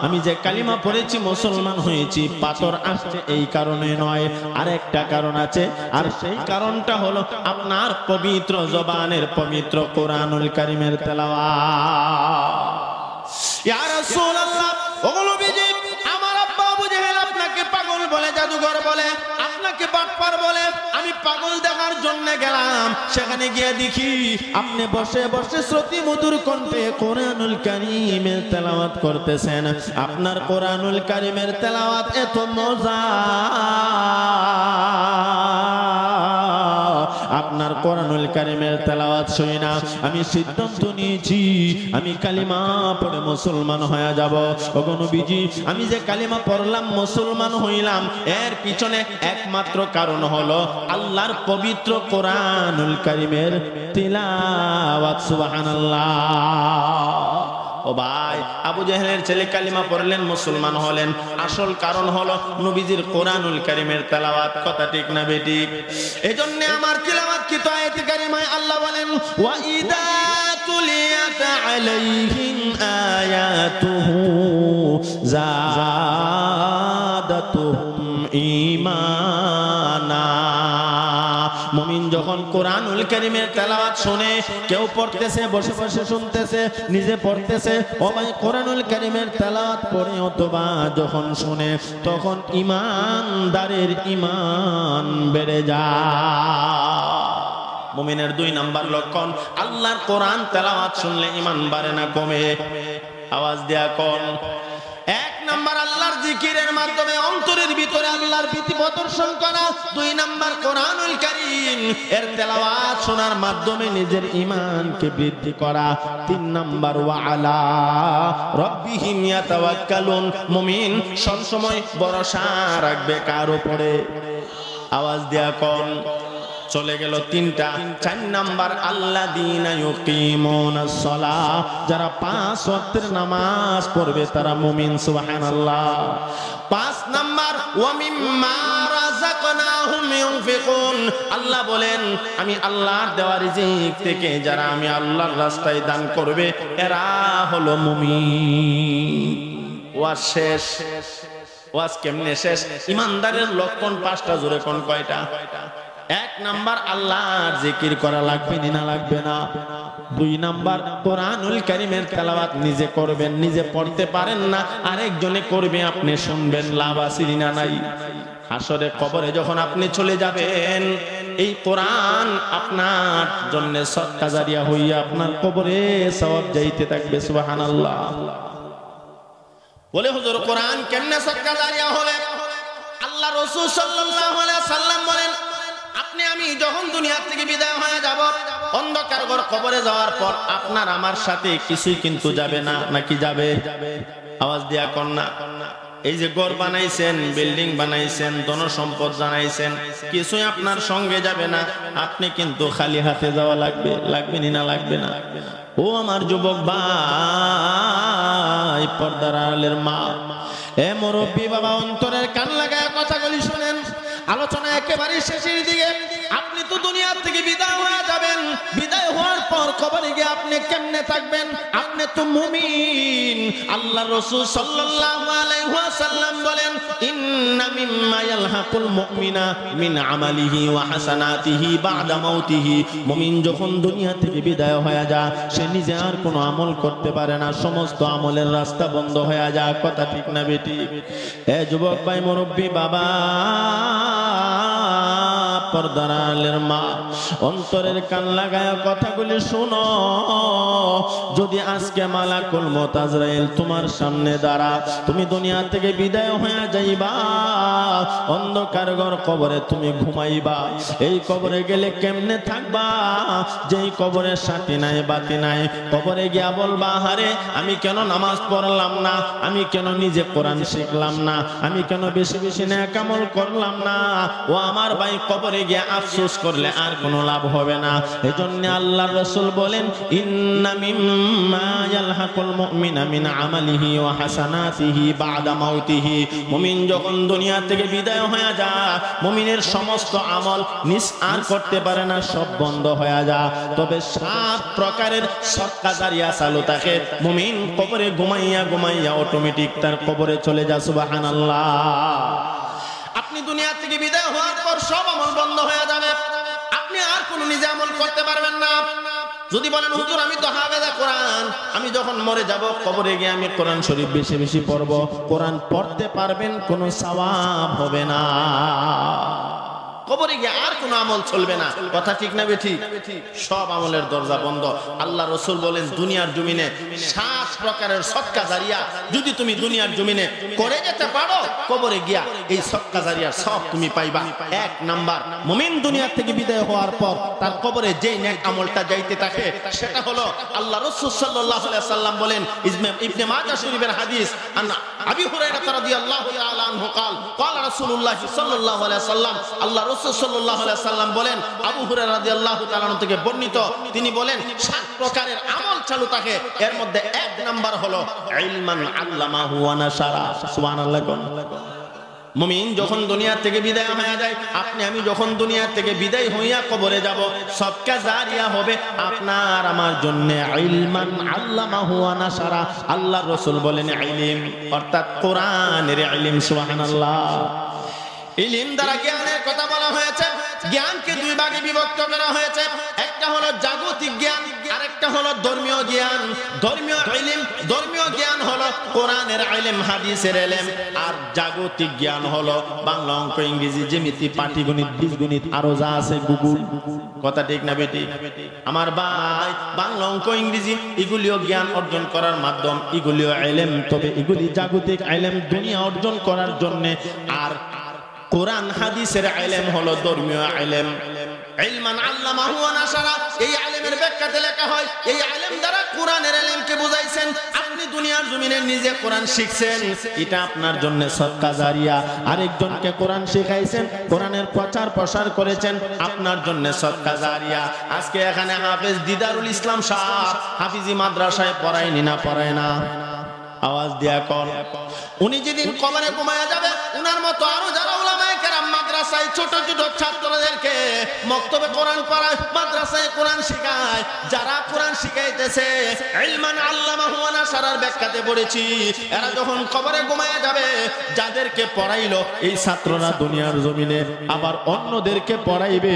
আমি যে কালিমা পড়েছি মুসলমান হয়েছি পাথর আসছে এই কারণে নয়, আরেকটা কারণ আছে। আর সেই কারণটা হলো আপনার পবিত্র জবানের পবিত্র কোরআনুল কারীমের তেলাওয়াত। ইয়া রাসূলুল্লাহ, ও নবীজি আমার আব্বা আবু জাহেল আপনাকে পাগল বলে, জাদুঘর বলে, আপনাকে বাটপার বলে। আমি পাগল দেখার জন্য গেলাম, সেখানে গিয়ে দেখি আপনি বসে বসে শ্রুতি মধুর কণ্ঠে কোরআনুল কারীমের তেলাওয়াত করতেছেন। আপনার কোরআনুল কারীমের তেলাওয়াত এত মজা, আপনার কোরআনুল কারীমের তেলাওয়াত শুনে না আমি সিদ্ধান্ত নিয়েছি আমি কালিমা পড়ে মুসলমান হয়ে যাব। ওগো নবীজি আমি যে কালিমা পড়লাম মুসলমান হইলাম এর পিছনে একমাত্র কারণ হলো আল্লাহর পবিত্র কোরআনুল কারীমের তিলাওয়াত। সুবহানাল্লাহ। ও ভাই, আবু জাহেলের ছেলে কালিমা পড়লেন মুসলমান হলেন, আসল কারণ হলো নবীজির কোরআনুল কারীমের তেলাওয়াত। কথা ঠিক না বেঠিক? এজন্য আমার তিলাওয়াত কি তো আয়াতে কারিমায় আল্লাহ বলেন, ওয়া ইদা তুলিয়াত আলাইহিম আয়াতুহু যাদাতুহুম ঈমানা। মুমিন যখন কোরআনুল কারীমের তেলাওয়াত শুনে, কেউ পড়তেছে বসে বসে শুনতেছে, নিজে পড়তেছে, ও ভাই কোরআনুল কারীমের তেলাওয়াত পড়ে অথবা যখন শুনে তখন ঈমানদারের ঈমান বেড়ে যায়। মুমিনের 2 নাম্বার লক্ষণ, আল্লাহর কোরআন তেলাওয়াত শুনলে ঈমান বাড়ে না কমে? আওয়াজ দেয়া কোন? 1 নাম্বার আল্লাহর জিকিরের মাধ্যমে অন্তরের ভিতরে আল্লাহর ভীতি প্রদর্শন করা। 2 নাম্বার কোরআনুল কারীম এর তেলাওয়াত শোনার মাধ্যমে নিজের ঈমানকে বৃদ্ধি করা। 3 নাম্বার ওয়া আলা রাব্বিহিম ইয়াতাওয়াক্কালুন, মুমিন সব সময় ভরসা রাখবে কার উপরে? আওয়াজ দেয়া কোন? চলে গেল 3টা। 4 নাম্বার আল্লাযীনা ইউকিমুনাস সালাহ, যারা 5 ওয়াক্তের নামাজ পড়বে তারা মুমিন। সুবহানাল্লাহ। 5 নাম্বার ওয়া মিম্মা রাযাকনাহুম ইউনফিকুন, আল্লাহ বলেন আমি আল্লাহর দেওয়া রিজিক থেকে যারা আমি আল্লাহর রাস্তায় দান করবে এরা হলো মুমিন। ওয়াজ শেষ। ওয়াজ কেমনে শেষ? ইমানদারের লক্ষণ 5টা, জোরে কোন কয়টা? 1 নাম্বার আল্লাহর জিকির করা লাগবে না লাগবে না। 2 নাম্বার কোরআনুল কারীমের তেলাওয়াত নিজে করবেন, নিজে পড়তে পারেন না আরেকজনে করবে, আপনি শুনবেন, লাভ আছে না নাই? হাসরে কবরে যখন আপনি চলে যাবেন এই কোরআন আপনার জন্য সদকা জারিয়া হইয়া আপনার কবরে সওয়াব যাইতে থাকবে। সুবহানাল্লাহ। বলে হুজুর কোরআন কেমনে সদকা জারিয়া হবে? আল্লাহ রাসূল সাল্লাল্লাহু আলাইহি সাল্লাম বলেন আপনি আমি যখন দুনিয়া থেকে বিদায় হয়ে যাব, অন্ধকার ঘর কবরে যাওয়ার পর আপনার আমার সাথে কিছুই কিন্তু যাবে না, নাকি যাবে? আওয়াজ দিয়া কন্যা। এই যে ঘর বানাইছেন, বিল্ডিং বানাইছেন, ধন সম্পদ জানাইছেন, কিছুই আপনার সঙ্গে যাবে না। আপনি কিন্তু খালি হাতে যাওয়া লাগবে। লাগবে না লাগবে না? ও আমার যুবক ভাই, পর্দার আড়ালের মা, এ মুরব্বী বাবা, অন্তরের কান লাগায় কথাগুলি শুনেন। আলোচনা একেবারে শেষের দিকে। আপনি তো দুনিয়া থেকে বিদায় হয়ে যাবেন, বিদায় হওয়ার পর কবরে গিয়ে আপনি কেমনে থাকবেন? আপনি তো মুমিন, আল্লাহ রাসূল সাল্লাল্লাহু আলাইহি ওয়াসাল্লাম বলেন ইন্না মিম্মা ইয়ালহাকুল মুমিনা মিন আমালিহি ওয়া হাসানাতিহি বা'দা মাউতিহি। মুমিন যখন দুনিয়া থেকে বিদায় হয়ে যায় সে নিজে আর কোনো আমল করতে পারে না, সমস্ত আমলের রাস্তা বন্ধ হয়ে যায়। কথা ঠিক না বেটি? এ যুবক ভাই, মুরব্বী বাবা, পর্দার আলের মা, অন্তরের কান লাগায় কথাগুলি শোনো। যদি আজকে মালাকুল মউত আজরাইল তোমার সামনে দাঁড়া, তুমি দুনিয়া থেকে বিদায় হয়ে যাইবা, অন্ধকার ঘর কবরে তুমি ঘুমাইবা। এই কবরে গেলে কেমনে থাকবা? যেই কবরের সাথী নাই বাতি নাই, কবরে গিয়া বলবা হারে আমি কেন নামাজ পড়লাম না, আমি কেন নিজে কোরআন শিখলাম না, আমি কেন বেশি বেশি নেক আমল করলাম না। ও আমার ভাই, কবরে গিয়ে আফসোস করলে আর কোনো লাভ হবে না। এজন্য আল্লাহর রাসূল বলেন ইন্না মিম্মা ইয়ালহাকুল মুমিনা মিন আমালিহি ওয়া হাসানাতিহি বা'দা মাউতিহি। মুমিন যখন দুনিয়া থেকে বিদায় হয়ে যায়, মুমিনের সমস্ত আমল নিস আর করতে পারে না, সব বন্ধ হয়ে যায়। তবে 7 প্রকারের সদকা জারিয়া চালু থাকে। মুমিন কবরে ঘুমাইয়া ঘুমাইয়া অটোমেটিক তার কবরে চলে যায়। সুবহানাল্লাহ। আপনি দুনিয়া থেকে বিদায় হওয়ার পর সব আমল বন্ধ হয়ে যাবে, আপনি আর কোনো নিজে আমল করতে পারবেন না। যদি বলেন হুজুর আমি তো হাফেজা কোরআন, আমি যখন মরে যাব কবরে গিয়ে আমি কোরআন শরীফ বেশি বেশি পড়ব, কোরআন পড়তে পারবেন, কোনো সওয়াব হবে না। কবরে গিয়ে আর কোনো আমল চলবে না। কথা ঠিক না বেঠিক? সব আমলের দরজা বন্ধ। আল্লাহ রাসূল বলেন দুনিয়ার জমিনে 7 প্রকারের সদকা জারিয়া যদি তুমি দুনিয়ার জমিনে করে যেতে পারো, কবরে গিয়া এই সদকা জারিয়ার সব তুমি পাইবা। 1 নাম্বার, মুমিন দুনিয়া থেকে বিদায় হওয়ার পর তার কবরে যেই নেক আমলটা যাইতে থাকে সেটা হলো আল্লাহ রাসূল সাল্লাল্লাহু আলাইহি ওয়াসাল্লাম বলেন, ইবনে মাজাহ শরীফের হাদিস, আবি হুরায়রা রাদিয়াল্লাহু তাআলা আনহু قال قال رسول الله সাল্লাল্লাহু আলাইহি ওয়াসাল্লাম, আল্লাহ রাসূল সাল্লাল্লাহু আলাইহি ওয়াসাল্লাম বলেন, আবু হুরায়রা রাদিয়াল্লাহু তাআলা আনহু থেকে বর্ণিত, তিনি বলেন 7 প্রকারের আমল চালু থাকে। এর মধ্যে 1 নাম্বার হলো ইলমান আল্লামাহু ওয়া নাশারা। সুবহানাল্লাহ। মুমিন যখন দুনিয়া থেকে বিদায় হয়ে যায়, আপনি আমি যখন দুনিয়া থেকে বিদায় হইয়া কবরে যাব, সদকা জারিয়া হবে আপনার আমার জন্য। ইলমান আল্লামাহু ওয়া নাশারা, আল্লাহর রাসূল বলেন ইলম অর্থাৎ কোরআনের ইলম। সুবহানাল্লাহ। ইলম দ্বারা জ্ঞানের কথা বলা হয়েছে। জ্ঞানকে 2 ভাগে বিভক্ত করা হয়েছে। একটা হলো জাগতিক জ্ঞান, আরেকটা হলো ধর্মীয় জ্ঞান। ধর্মীয় ইলম, ধর্মীয় জ্ঞান হলো কোরআনের ইলম, হাদিসের ইলম। আর জাগতিক জ্ঞান হলো বাংলা, অঙ্ক, ইংরেজি, জ্যামিতি, পাটিগণিত, বীজগণিত, আরো যা আছে গুগল। কথা ঠিক না বেটি? আমার ভাই, বাংলা, অঙ্ক, ইংরেজি এগুলিও জ্ঞান অর্জন করার মাধ্যম, এগুলিও ইলম। তবে এগুলি জাগতিক ইলম দুনিয়া অর্জন করার জন্য। আর কোরআন হাদিসের ইলম হলো ধর্মীয় ইলম। ইলমান আল্লামাহু ওয়া নাশারা, এই ইলমের ব্যাখ্যাতে লেখা হয় এই ইলম দ্বারা কোরআনের ইলমকে বুঝাইছেন। আপনি দুনিয়ার জমিনে নিজে কোরআন শিখছেন, এটা আপনার জন্য সদকা জারিয়া। আরেকজনকে কোরআন শিখাইছেন, কোরআনের প্রচার প্রসার করেছেন, আপনার জন্য সদকা জারিয়া। আজকে এখানে হাফেজ দিদারুল ইসলাম সাহেব হাফিজি মাদ্রাসায় পড়ায়নি না? পড়ায় না? আওয়াজ দিয়া কর। উনি যেদিন কবরে ঘুমায়া যাবে, উনার মতো আরো যারা উলামায়ে কেরাম মাদ্রাসায় ছোট ছোট ছাত্রদেরকে মক্তবে কোরআন পড়ায়, মাদ্রাসায় কোরআন শেখায়, যারা কোরআন শিখাইতেছে ইলমান আল্লামাহু ওয়া নাশারার ব্যাখ্যাতে পড়েছি, এরা যখন কবরে ঘুমায়া যাবে, যাদেরকে পড়াইলো এই ছাত্ররা দুনিয়ার জমিনে আবার অন্যদেরকে পড়াইবে।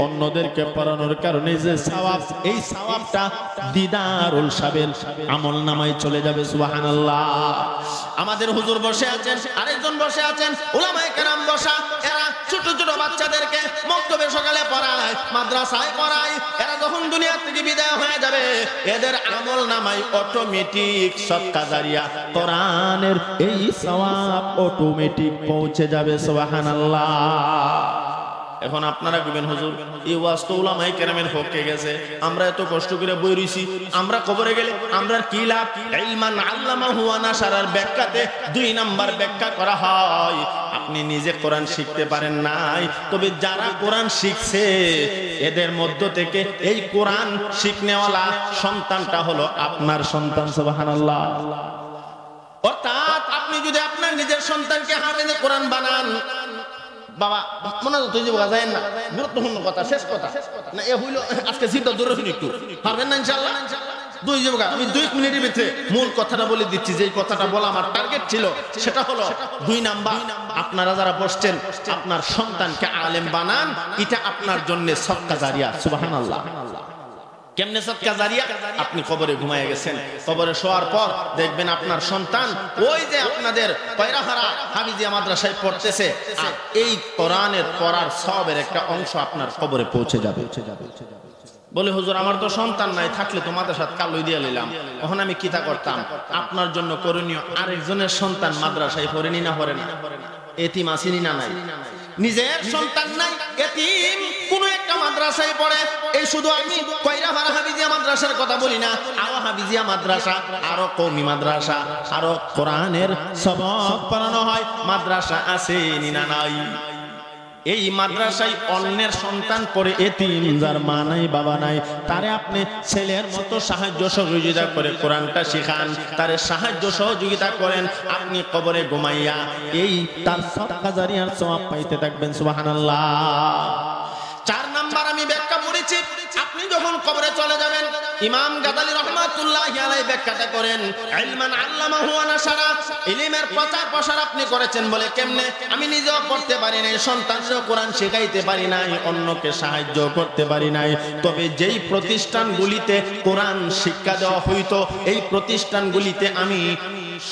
অন্যদেরকে পড়ানোর কারণে যে সওয়াব, এই সওয়াবটা দিদারুল সাবেল আমল নামায় চলে যাবে। সুবহানাল্লাহ। আমাদের হুজুর বসে আছেন, আরেকজন বসে আছেন, উলামায়ে কেরাম বসা, এরা ছোট ছোট বাচ্চাদেরকে মক্তবে সকালে পড়ায়, মাদ্রাসায় পড়ায়। এরা যখন দুনিয়া থেকে বিদায় হয়ে যাবে, এদের আমল নামায় অটোমেটিক সদকা জারিয়া কোরআনের এই সওয়াব অটোমেটিক পৌঁছে যাবে। সুবহানাল্লাহ। এখন আপনারা কইবেন হুজুর এই ওয়াজ তো উলামায়ে কেরামের পক্ষে গেছে, আমরা এত কষ্ট করে বই রইছি, আমরা কবরে গেলে আমরা কি লাভ? ইলমান আল্লামাহু ওয়া নাশারার ব্যাখ্যাতে 2 নাম্বার ব্যাখ্যা করা হয়, আপনি নিজে কোরআন শিখতে পারেন নাই, তবে যারা কোরআন শিখছে এদের মধ্য থেকে এই কোরআন শিখনেওয়ালা সন্তানটা হলো আপনার সন্তান। সুবহানাল্লাহ। অর্থাৎ আপনি যদি আপনার নিজের সন্তানকে হাফেজে কোরআন বানান, বাবা মনে তো তুই যায় না, গুরুত্বপূর্ণ কথা, শেষ কথা না এ হইল আজকে জিদ্দ দূরে একটু পারবেন না ইনশাআল্লাহ? দুই যুবক, আমি 2 মিনিটের ভিতরে মূল কথাটা বলে দিচ্ছি, যে কথাটা বলা আমার টার্গেট ছিল সেটা হলো 2 নাম্বার, আপনারা যারা বসছেন আপনার সন্তানকে আলেম বানান, এটা আপনার জন্য সদকা জারিয়া। সুবহানাল্লাহ। কেমনে সদকা জারিয়া? আপনি কবরে ঘুমায় গেছেন, কবরে শোয়ার পর দেখবেন আপনার সন্তান ওই যে আপনাদের কয়রাহারা হাফিজিয়া মাদ্রাসায় পড়তেছে, আর এই কোরআনের পড়ার সবের একটা অংশ আপনার কবরে পৌঁছে যাবে। বলে হুজুর আমার তো সন্তান নাই, থাকলে তো মাদ্রাসাত কালই দিয়ে নিলাম, তখন আমি কিতা করতাম? আপনার জন্য করণীয় আরেকজনের সন্তান মাদ্রাসায় পড়েনি না পড়ে না? এতিম আসেনি না নাই? নিজের সন্তান নাই, এতিম কোন একটা মাদ্রাসায় পড়ে। এই শুধু আমি কয়রাহারা হাফিজিয়া মাদ্রাসার কথা বলি না, আরো হাফিজিয়া মাদ্রাসা, আরো কওমি মাদ্রাসা, আরো কোরআনের সবক পড়ানো হয় মাদ্রাসা আসেনি না নাই? এই মাদ্রাসায় অন্যের সন্তান পড়ে এতিম, যার মা নাই বাবা নাই, তারে আপনি ছেলের মতো সাহায্য সহযোগিতা করে কোরআনটা শিখান, তারে সাহায্য সহযোগিতা করেন, আপনি কবরে ঘুমাইয়া এই তার সদকা জারিয়ার সওয়াব পাইতে থাকবেন। সুবহানাল্লাহ। 4 নাম্বার আমি ব্যাখ্যা করেছি, আপনি যখন কবরে চলে যাবেন, ইমাম গাযালি রাহমাতুল্লাহি আলাইহি ব্যাখ্যাটা করেন, ইলমান আল্লামাহু ওয়া নাশারা, ইলমের প্রচার প্রসার আপনি করেছেন। বলে কেমনে? আমি নিজেও পড়তে পারি নাই, সন্তানকেও কোরআন শেখাইতে পারি নাই, অন্যকে সাহায্য করতে পারি নাই, তবে যেই প্রতিষ্ঠানগুলিতে কোরআন শিক্ষা দেওয়া হইতো এই প্রতিষ্ঠানগুলিতে আমি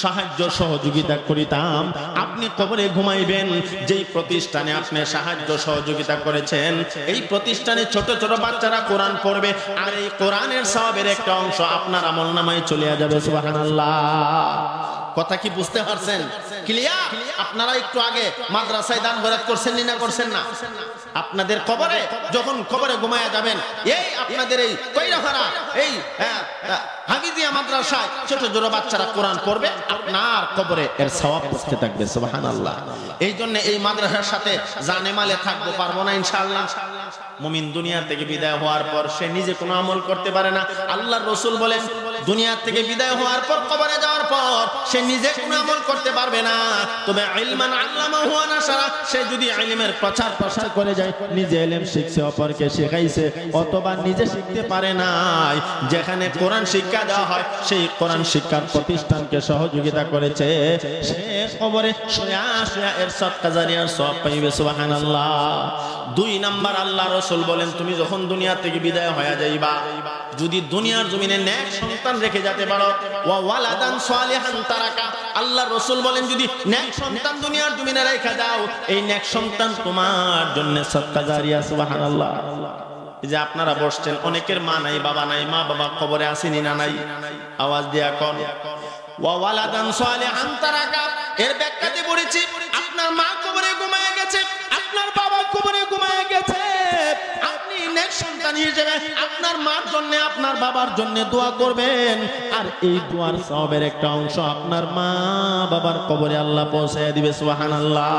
সাহায্য সহযোগিতা করিতাম। আপনি কবরে ঘুমাইবেন, যেই প্রতিষ্ঠানে আপনি সাহায্য সহযোগিতা করেছেন এই প্রতিষ্ঠানে ছোট ছোট বাচ্চারা কোরআন পড়বে, আর এই কোরআনের সওয়াবের একটা অংশ আপনার আমলনামায় চলে যাবে। সুবহানাল্লাহ। কথা কি বুঝতে পারছেন? ক্লিয়ার? আপনারা একটু আগে মাদ্রাসায় দান খয়রাত করছেন না করছেন না? আপনাদের কবরে যখন কবরে ঘুমায়া যাবেন, এই আপনাদের এই কয়রাহারা এই হাফিজিয়া মাদ্রাসায় ছোট ছোট বাচ্চারা কোরআন পড়বে, আপনার কবরে এর সওয়াব পৌঁছতে থাকবে। সুবহানাল্লাহ। এই জন্য এই মাদ্রাসার সাথে জানে মালে থাকবো, পারবো না ইনশাআল্লাহ। মুমিন দুনিয়া থেকে বিদায় হওয়ার পর সে নিজে কোনো আমল করতে পারে না। আল্লাহর রাসূল বলেন দুনিয়া থেকে বিদায় হওয়ার পর কবরে যাওয়ার পর সে নিজে কোনো আমল করতে পারবে না, তবে ইলমান আল্লামাহু ওয়া নাশারা, সে যদি ইলমের প্রচার প্রসার করে যায়, নিজে ইলম শিখছে অপরকে শেখাইছে, অথবা নিজে শিখতে পারে নাই, যেখানে কোরআন শিক্ষা দেওয়া হয় সেই কোরআন শিক্ষার প্রতিষ্ঠানকে সহযোগিতা করেছে, সে কবরে শুয়া শুয়া এর সদকা জারিয়ার সওয়াব পাইবে। সুবহানাল্লাহ। 2 নাম্বার আল্লাহ রাসূল বলেন তুমি যখন দুনিয়া থেকে বিদায় হয়ে যাইবা, যদি দুনিয়ার জমিনে নেক সন্তান রেখে যেতে পারো, ওয়া ওয়ালাদান সালিহান তারাকা, আল্লাহ রাসূল বলেন যদি নেক সন্তান দুনিয়ার জমিনে রেখে দাও, এই নেক সন্তান তোমার জন্য সদকা জারিয়া। সুবহানাল্লাহ। এই যে আপনারা বসছেন, অনেকের মা নাই বাবা নাই, মা বাবা কবরে আসেনি না নাই? আওয়াজ দিয়া কোন ওয়া ওয়ালাদান সালিহান তারাকা, এর ব্যাখ্যাতে পড়েছি আপনার মা কবরে ঘুমায় গেছে, আপনার বাবা কবরে ঘুমায় গেছে, আপনি নেক সন্তান হিসেবে আপনার মার জন্য আপনার বাবার জন্য দোয়া করবেন, আর এই দোয়ার সওয়াবের একটা অংশ আপনার মা বাবার কবরে আল্লাহ পৌঁছায় দিবে। সুবহানাল্লাহ।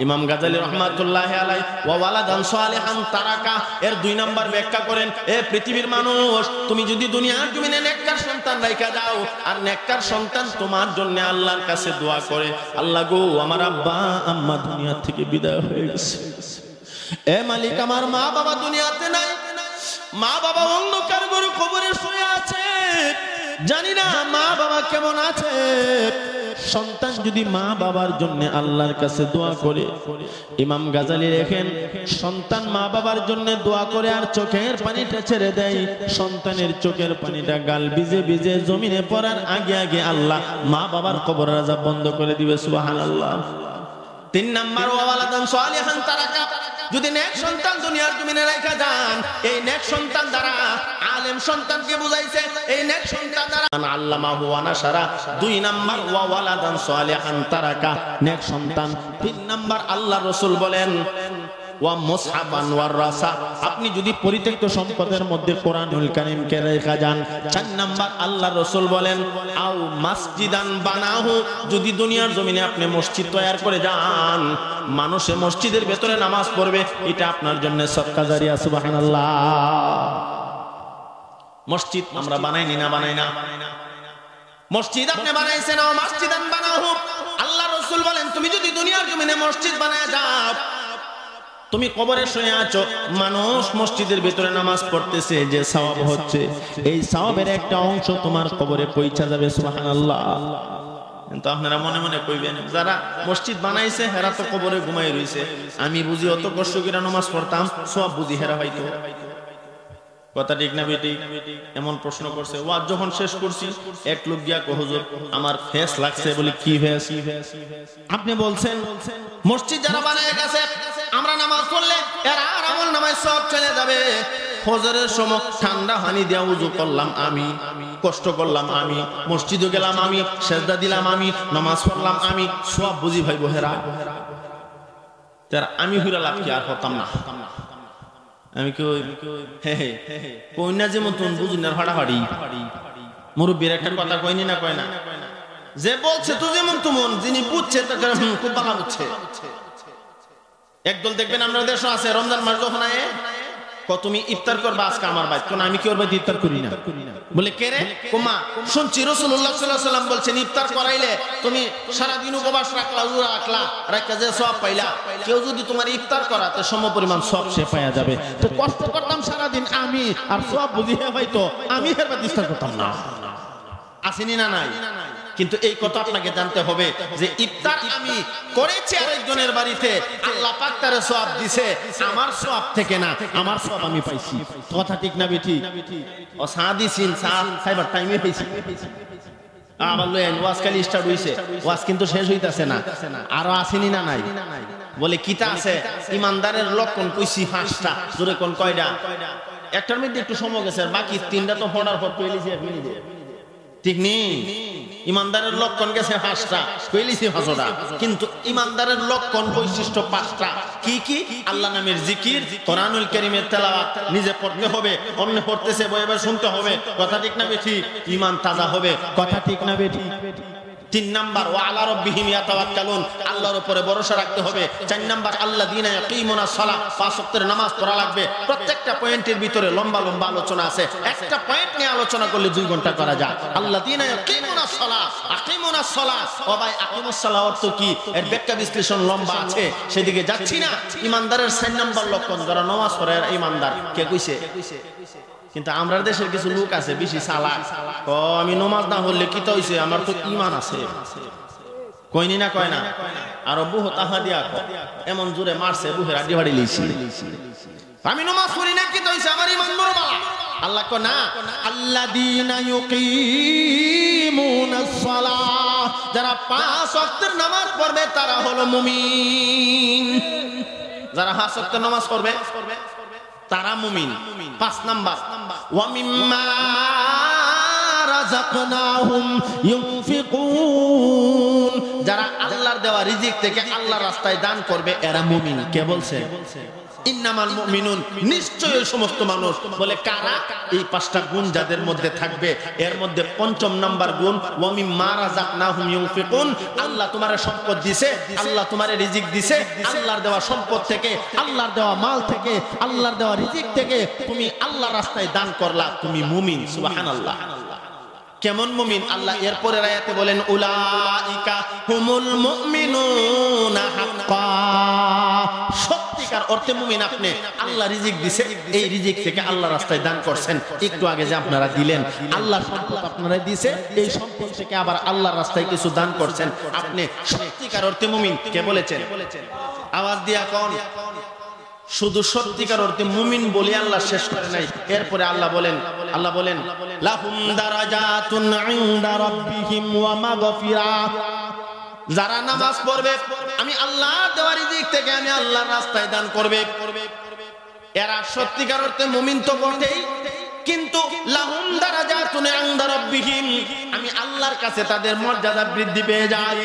ইমাম গাযালি রাহমাতুল্লাহি আলাইহি ওয়া ওয়ালাদান সালিহান তারাকা এর 2 নাম্বার ব্যাখ্যা করেন, এ পৃথিবীর মানুষ, তুমি যদি দুনিয়ার জমিনে নেককার সন্তান রাইখা দাও, আর নেককার সন্তান তোমার জন্য আল্লাহর কাছে দোয়া করে, আল্লাহ গো আমার আব্বা আম্মা দুনিয়া থেকে বিদায় হয়ে গেছে, এ মালিক আমার মা বাবা দুনিয়াতে নাই, মা বাবা অন্ধকার ঘরে কবরে শুয়ে আছে, জানি না মা বাবা কেমন আছে। সন্তান যদি মা বাবার জন্য আল্লাহর কাছে দোয়া করে, ইমাম গাযালি লেখেন সন্তান মা বাবার জন্য দোয়া করে আর চোখের পানিটা ছেড়ে দেয়, সন্তানের চোখের পানিটা গাল ভিজে ভিজে জমিনে পড়ার আগে আগে আল্লাহ মা বাবার কবরের আযাব বন্ধ করে দিবে। সুবহানাল্লাহ। 3 নাম্বার ওয়া ওয়ালাদান সালিহান তারাকা, যদি নেক সন্তান দুনিয়ার জমিনে রাখা যান, এই নেক সন্তান দ্বারা আলেম সন্তানকে বুঝাইছে, এই নেক সন্তান দ্বারা আল্লামাহু ওয়া নাশারা। 2 নাম্বার ওয়া ওয়ালাদান সালিহান তারাকা, নেক সন্তান। 3 নাম্বার আল্লাহ রাসূল বলেন ওয়া মুসহাবান ওয়া রাসা, আপনি যদি পরিত্যক্ত সম্পদের মধ্যে কোরআনুল কারীমকে রেখে যান। 4 নাম্বার আল্লাহ রাসূল বলেন আও মসজিদান বানাহু, যদি দুনিয়ার জমিনে আপনি মসজিদ তৈরি করে যান, মানুষে মসজিদের ভিতরে নামাজ পড়বে, এটা আপনার জন্য সদকা জারিয়া। সুবহানাল্লাহ। মসজিদ আমরা বানাইনি না? বানাই না? মসজিদ আপনি বানাইছেন, ও মসজিদান বানাহু, আল্লাহ রাসূল বলেন তুমি যদি দুনিয়ার জমিনে মসজিদ বানায় যাও, তুমি কবরে শুয়ে আছো, মানুষ মসজিদের ভিতরে নামাজ পড়তেছে, যে সওয়াব হচ্ছে এই সওয়াবের একটা অংশ তোমার কবরে পৌঁছা যাবে। সুবহানাল্লাহ। কিন্তু আপনারা মনে মনে কইবেন, যারা মসজিদ বানাইছে হেরা তো কবরে ঘুমাই রইছে, আমি বুঝি অত কষ্ট করে নামাজ পড়তাম, সওয়াব বুঝি হেরা হয়তো। কথা ঠিক না বেটি? এমন প্রশ্ন করছে। ওয়াজ যখন শেষ করছি, এক লোক গিয়া কয়, হুজুর আমার ফেস লাগছে। বলি কি ফেস? আপনি বলছেন মসজিদ যারা বানায় গেছে, আমরা নামাজ পড়লে এর আর আমল নামায় সব চলে যাবে। ফজরের সময় ঠান্ডা পানি দিয়া ওযু করলাম আমি, কষ্ট করলাম আমি, মসজিদে গেলাম আমি, সেজদা দিলাম আমি, নামাজ পড়লাম আমি, সব বুঝি ভাই বহেরা। তার আমি হইরা লাভ কি আর হতাম না। আমি কই না যে মতন বুঝুন না ফাড়াফাড়ি। মুরব্বীর একটা কথা কইনি না, কয় না, যে বলছে তো যেমন তুমন, যিনি বুঝছে তাকে খুব ভালো বুঝছে। একদল দেখবেন আমরা দেশে আছে, রমজান মাস যখন আয়ে তুমি ইফতার করবা আজকে আমার বাইত। কোন আমি কি ওর বাইত ইফতার করি না? বলে কে রে? কোমা শুনছি রাসূলুল্লাহ সাল্লাল্লাহু আলাইহি ওয়াসাল্লাম বলছেন ইফতার করাইলে তুমি সারা দিন উপবাস রাখলা, রোজা রাখলা, রাখা যে সওয়াব পাইলা। কেউ যদি তোমার ইফতার করাতে সমপরিমাণ সওয়াব সে পাওয়া যাবে। তো কষ্ট করতাম সারা দিন আমি, আর সওয়াব বুঝিয়ে হয়তো আমি এর বাইত ইফতার করতাম না। আসেনি না নাই? কিন্তু এই কথা আপনাকে জানতে হবে যে ইফতার আমি করেছি আরেকজনের বাড়িতে, আল্লাহ পাক তারে সওয়াব দিয়েছে, আমার সওয়াব থেকে না, আমার সওয়াব আমি পাইছি। কথা ঠিক না বেটি? ও সাদি সিন সাদ সাইবার টাইমে পাইছি। আবার লয়েন ওয়াজ কালি স্টার্ট হইছে, ওয়াজ কিন্তু শেষ হইতাছে না, আরো আসেনি না নাই? বলে কিতা আছে? ইমানদারের লক্ষণ কইছি 5টা, জোরে কোন কয়টা? একটার মধ্যে একটু সময় গেছে, বাকি 3টা তো পড়ার পর কইলিছি 1 মিনিটে। ঠিক নেই? ইমানদারের লক্ষণ গেছে 5টা, কইলিছি 5টা, কিন্তু ইমানদারের লক্ষণ বৈশিষ্ট্য 5টা। কি কি? আল্লাহ নামের জিকির, কোরআনুল কারীমের তেলাওয়াত নিজে পড়তে হবে, অন্য পড়তেছে বইয়ে বইয়ে শুনতে হবে। কথা ঠিক না বেঠি? ঈমান তাজা হবে। কথা ঠিক না বেঠি? 3 নাম্বার ওয়া আলা রাব্বিহিম ইয়াতাওয়াক্কালুন, আল্লাহর উপরে ভরসা রাখতে হবে। 4 নাম্বার আল্লাযীনা ইয়াকিমুনাস সালাহ, 5 ওয়াক্তের নামাজ পড়া লাগবে। প্রত্যেকটা পয়েন্টের ভিতরে লম্বা লম্বা আলোচনা আছে, একটা পয়েন্ট নিয়ে আলোচনা করলে 2 ঘন্টা করা যায়। আল্লাযীনা ইয়াকিমুনাস সালাহ, আকিমুনাস সালাহ। ও ভাই আকিমুস সালাহ অর্থ কি? এর ব্যাখ্যা বিশ্লেষণ লম্বা আছে, সেদিকে যাচ্ছি না। ইমানদারের 4 নাম্বার লক্ষণ, যারা নামাজ পড়ে ইমানদার। কে কইছে? কিন্তু আমরা দেশের কিছু লোক আছে বেশি চালাক, আমি নামাজ না পড়লে কি তো হইছে, আমার তো ঈমান আছে। কইনি না? কয় না? আর বহু তাহা দিয়া এমন জোরে মারছে, বুহের আড্ডি ফাড়ি লইছি। আমি নামাজ পড়ি না, কি তো হইছে, আমার ঈমান বড় বালা। আল্লাহ কয় না, আল্লাযীনা ইউকিমুনাস সালাহ, যারা 5 ওয়াক্তের নামাজ পড়বে তারা হলো মুমিন। যারা 5 ওয়াক্তের নামাজ পড়বে তারা মুমিন। 5 নাম্বার ওয়া মিম্মা রাযাকনাহুম ইউনফিকুন, যারা আল্লাহর দেওয়া রিজিক থেকে আল্লাহর রাস্তায় দান করবে এরা মুমিন। কে বলছে? ইন্নামাল মুমিনুন, নিশ্চয়ই সমস্ত মানুষ। বলে কারা? এই 5টা গুণ যাদের মধ্যে থাকবে, এর মধ্যে 5ম নাম্বার গুণ ওয়া মিম্মা রাযাকনাহুম ইউনফিকুন, আল্লাহ তোমারে সম্পদ দিয়েছে, আল্লাহ তোমারে রিজিক দিয়েছে, আল্লাহর দেওয়া সম্পদ থেকে, আল্লাহর দেওয়া মাল থেকে, আল্লাহর দেওয়া রিজিক থেকে তুমি আল্লাহর রাস্তায় দান করলা, তুমি মুমিন। সুবহানাল্লাহ। কেমন মুমিন? আল্লাহ এরপরের আয়াতে বলেন উলাইকা হুমুল মুমিনুনা হাক্কা, সত্যিকার অর্থে মুমিন আপনি। আল্লাহ রিজিক দিছে, এই রিজিক থেকে আল্লাহ রাস্তায় দান করছেন। একটু আগে যে আপনারা দিলেন, আল্লাহর সম্পদ আপনারা দিয়েছে, এই সম্পদ থেকে আবার আল্লাহর রাস্তায় কিছু দান করছেন, আপনি সত্যিকার অর্থে মুমিন। কে বলেছেন? আওয়াজ দিয়া কোন? শুধু সত্যিকার অর্থে মুমিন বলে আল্লাহ শেষ করে নাই। এরপরে আল্লাহ বলেন লাহুম দারাজাতুন ইনদা রাব্বিহিম ওয়া মাগফিরা, যারা নামাজ পড়বে আমি আল্লাহর দেওয়া রিজিক থেকে আমি আল্লাহর রাস্তায় দান করবে, এরা সত্যিকার অর্থে মুমিন তো বটেই, কিন্তু লাহুম দারাজাতুন ইনদা রাব্বিহিম, আমি আল্লাহর কাছে তাদের মর্যাদা বৃদ্ধি পেয়ে যায়।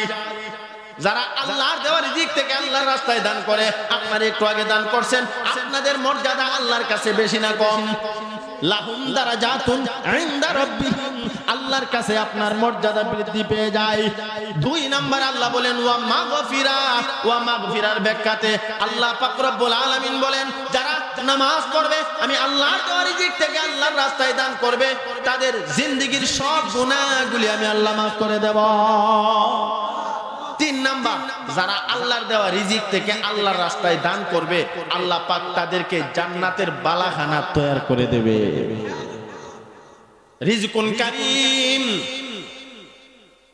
যারা আল্লাহর দেওয়া রিজিক থেকে আল্লাহর রাস্তায় দান করে, আপনারা একটু আগে দান করছেন, আপনাদের মর্যাদা আল্লাহর কাছে বেশি না কম? লাহুম দারাজাতুন ইনদা রাব্বিহিম, আল্লাহর কাছে আপনার মর্যাদা বৃদ্ধি পেয়ে যায়। 2 নাম্বার আল্লাহ বলেন ওয়া মাগফিরা, ওয়া মাগফিরার ব্যাখ্যাতে আল্লাহ পাক রব্বুল আলামিন বলেন যারা নামাজ পড়বে আমি আল্লাহর দেওয়া রিজিক থেকে আল্লাহর রাস্তায় দান করবে, তাদের জিন্দেগীর সব গুনাহগুলি আমি আল্লাহ মাফ করে দেব। 3 নাম্বার যারা আল্লাহর দেওয়া রিজিক থেকে আল্লাহর রাস্তায় দান করবে আল্লাহ পাক তাদেরকে জান্নাতের বালাখানা তৈরি করে দেবে। রিজকুন কারীম,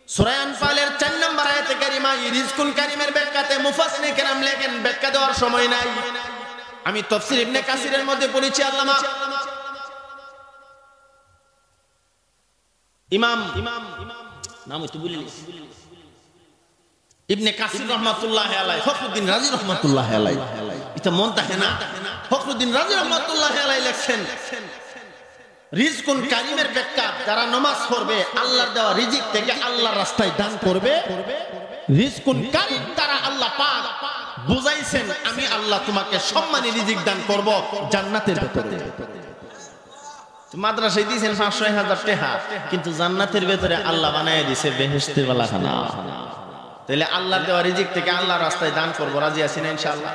সূরা আনফালের 4 নম্বর আয়াতে কারিমা এই রিজকুন কারীমের ব্যাখ্যাতে মুফাসসিরিন কেরাম লেখেন, ব্যাখ্যা দেওয়ার সময় নাই, আমি তাফসীর ইবনে কাসিরের মধ্যে পড়েছি। আল্লামা ইমাম নাম একটু বলিস, ইবনে কাসির রহমাতুল্লাহ আলাইহি, ফখরুদ্দিন রাজি রহমাতুল্লাহ আলাইহি, এটা মন থাকে না, ফখরুদ্দিন রাজি রহমাতুল্লাহ আলাইহি লেখেন রিজকুন কারীমের ব্যাখ্যা, যারা নামাজ পড়বে আল্লাহর দেওয়া রিজিক থেকে আল্লাহর রাস্তায় দান করবে, রিজকুন কারীম তারা আল্লাহ পাক বুঝাইছেন আমি আল্লাহ তোমাকে সম্মানী রিজিক দান করব জান্নাতের ভিতরে। মাদ্রাসায় দিয়েছেন 500,000 টাকা, কিন্তু জান্নাতের ভিতরে আল্লাহ বানায় দিয়েছে বেহেশতের বালাখানা। তাহলে আল্লাহর দেওয়া রিজিক থেকে আল্লাহর রাস্তায় দান করব, রাজি আছেন ইনশাআল্লাহ?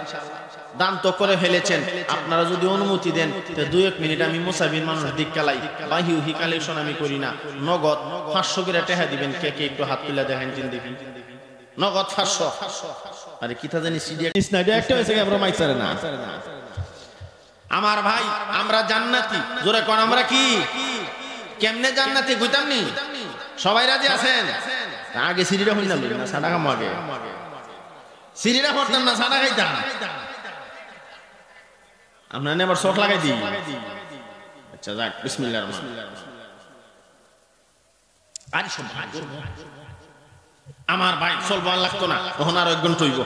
দান তো করে ফেলেছেন, আপনারা যদি অনুমতি দেন তো 2-1 মিনিট আমি মুসাফির মানুষ দিক কালাই বাহিউহি কালেকশন আমি করি না, নগদ 500 করে টাকা দিবেন, কে কে একটু হাত তুলে দেখেন চিন দেখি, নগদ 500। আরে কিতা জানি সিডিয়া স্নাইডা একটা হইছে আমরা মাইছারে না। আমার ভাই আমরা জান্নাতি, জোরে কোন আমরা কি কেমনে জান্নাতি কইতাম নি? সবাই রাজি আছেন? আগে সিডিটা হইনা লই না, সাদা কাম আগে সিডিটা করতাম না, সাদা খাইতাম। আমরা নেবার শখ লাগাই দিই। আচ্ছা যাক, বিসমিল্লাহির রহমানির রহিম। আরে সব আমার ভাই চলবো আর লাগতো না, তখন আর একজন টইব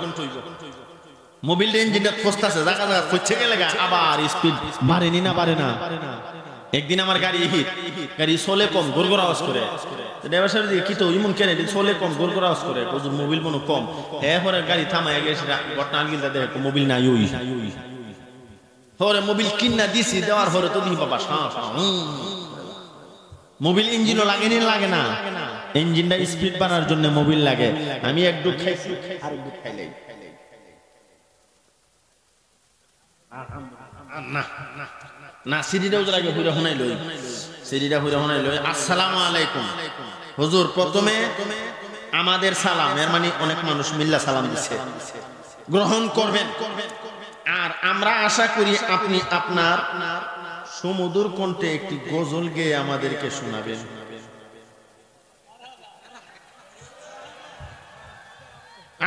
মোবিল ইঞ্জিনটা ফসতাছে, জায়গা জায়গা ফসছে গেলে আবার স্পিড বাড়েনি না, বাড়ে না। একদিন আমার গাড়ি চলে কম, গোরগোর আওয়াজ করে, ড্রাইভার সাহেব কি তো ইমন কেন চলে কম, গোরগোর আওয়াজ করে, মোবিল মনে কম, এরপরে গাড়ি থামায় গেছে, ঘটনা আলগিলটা দেখে মোবিল নাই, ওই পরে মোবিল কিনা দিছি, দেওয়ার পরে তো দিই বাবা মোবিল ইঞ্জিনও লাগেনি, লাগে না, ইঞ্জিনটা স্পিড বাড়ার জন্য মোবিল লাগে। আমি এক ডুব খাইছি, আর এক ডুব খাইলাই না, সিডিটা উজরা আগে হুইরা হুনাই লই, সিডিটা হুইরা হুনাই লই। আসসালামু আলাইকুম হুজুর, প্রথমে আমাদের সালাম, এর মানে অনেক মানুষ মিল্লা সালাম দিচ্ছে, গ্রহণ করবেন। আর আমরা আশা করি আপনি আপনার সুমধুর কণ্ঠে একটি গজল গেয়ে আমাদেরকে শোনাবেন।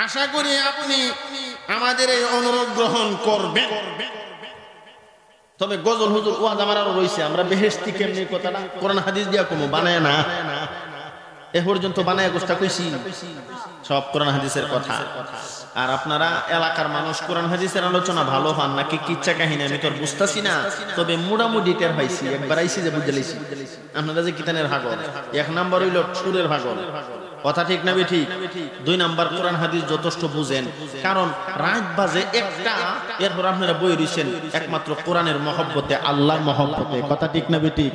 আশা করি আপনি আমাদের এই অনুরোধ গ্রহণ করবেন। তবে গজল হুজুর ওয়াজ আমার আরো রয়েছে, আমরা বেহেশতি কেমনি কথাটা কোরআন হাদিস দিয়া কমো বানায় না, এ পর্যন্ত বানায় গোষ্ঠা কইছি সব কোরআন হাদিসের কথা। আর আপনারা এলাকার মানুষ কোরআন হাদিসের আলোচনা ভালো পান নাকি কিচ্ছা কাহিনী আমি তো বুঝতাছি না, তবে মোটামুটি টের পাইছি, একবার আইছি যে বুঝে লাইছি। আপনারা যে কিতানের ভাগল, 1 নাম্বার হইল সুরের ভাগল, কথা ঠিক না বেঠিক? 2 নাম্বার কোরআন হাদিস যথেষ্ট বুঝেন, কারণ রাত বাজে 1টা, এরপর আপনারা বই রইছেন একমাত্র কোরআনের মহব্বতে, আল্লাহর মহব্বতে, কথা ঠিক না বেঠিক?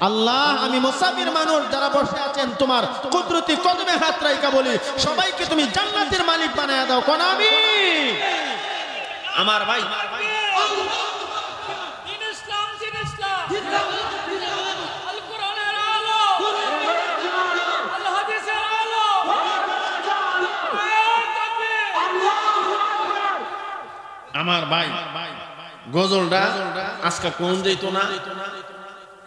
আল্লাহ আমি মুসাফির মানুষ যারা বসে আছেন তোমার কুদরতি কদমে হাত রাইকা বলি সবাইকে তুমি জান্নাতের মালিক বানায়া দাও, কোন আমিন। আমার ভাই দিন ইসলাম, দিন ইসলাম, আল কোরআনের আলো, আল হাদিসের আলো, আমার ভাই গজলটা আজকে কোন যাইতো না,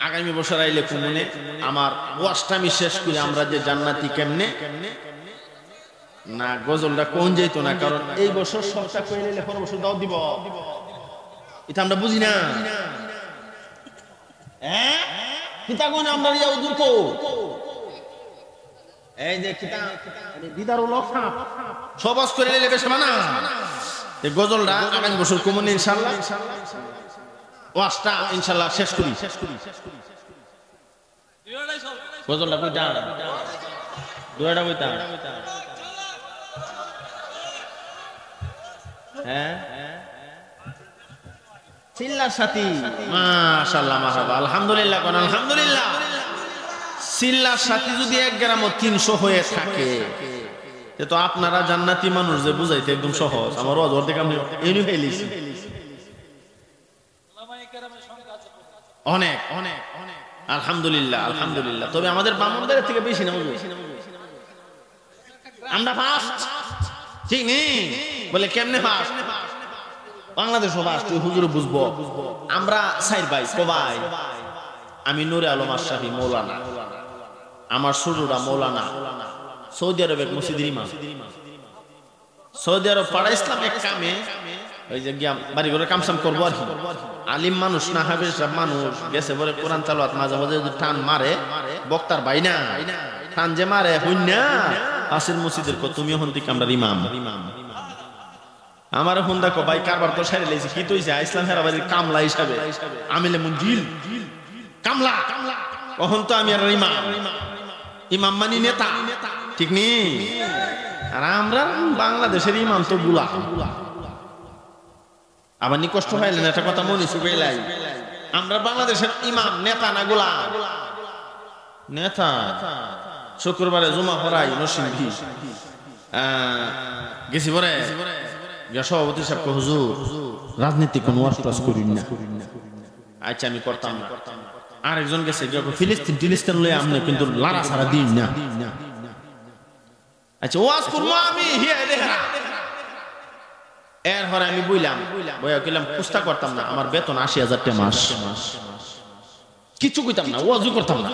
আগামী বছর আইলে কোমনে আমার ওয়াজটা আমি শেষ করি আমরা যে জান্নাতি কেমনে না, গজলটা কোন যাইতো না, কারণ এই বছর সবটা কইলে পরের বছর দাও দিব, এটা আমরা বুঝি না। হ্যাঁ কিতা কোন আমরা ইয়া উদুর কো এই যে কিতা দিদারুল লফা সবাস করে নিলে বেশ মানা, এই গজলটা আগামী বছর কোমনে ইনশাআল্লাহ ওয়াজটা ইনশাআল্লাহ শেষ করি। গজলটা কইতা দুয়াটা কইতা, হ্যাঁ চিল্লার সাথী, মাশাআল্লাহ মাশাআল্লাহ, আলহামদুলিল্লাহ, কোন আলহামদুলিল্লাহ। চিল্লার সাথী যদি 1 গ্রামও 300 হয়ে থাকে তো আপনারা জান্নাতি মানুষ যে বুঝাইতে একদম সহজ, আমার ওয়াজ থেকে আমি এনে ফেলেছি অনেক অনেক আলহামদুলিল্লাহ আলহামদুলিল্লাহ। তবে আমাদের ব্রাহ্মণদের থেকে বেশি না, আমরা ফার্স্ট ঠিক নেই বলে কেমনে পাস বাংলাদেশও পাস তুই হুজুর বুঝবো আমরা সাইর ভাই সবাই আমি নূরে আলম আশরাফি মৌলানা আমার ছোটরা মৌলানা সৌদি আরবের মসজিদের ইমাম সৌদি আরব পাড়া ইসলামিক কামে ওই যে গিয়া বাড়ি ঘরে কামসাম করবো আর কি আলিম মানুষ না হাফেজ মানুষ গেছে বলে কোরআন তেলাওয়াত মাঝে মাঝে যদি টান মারে বক্তার ভাই না টান যে মারে হইন না পাশের মসজিদের কো তুমি হন দিকে আমরা ইমাম আমার ফোন দেখো ভাই কারবার তো সারি লাইছি কি তুইছে ইসলাম হেরাবাড়ির কামলা হিসাবে আমিলে মুনজিল কামলা কখন তো আমি আর ইমাম ইমাম মানি নেতা ঠিক নেই আর আমরা বাংলাদেশের ইমাম তো গুলা আবার নি কষ্ট পাইলেন একটা কথা মনে শুকাইলাই আমরা বাংলাদেশের ইমাম নেতা না গুলা নেতা শুক্রবারে জুমা পড়াই নসিম কি গেছি পরে সভাপতি সাহেব হুজুর রাজনীতি কোন ওয়াজ করি না আচ্ছা আমি করতাম না আরেকজন গেছে ফিলিস্তিন টিলিস্তিন লয়ে আমনে কিন্তু লারা সারা দিন না আচ্ছা ওয়াজ করবো আমি এরপরে আমি বইলাম বইয়া কইলাম পুস্তা করতাম না আমার বেতন ৮০,০০০ টাকা মাস কিছু কইতাম না ওয়াজও করতাম না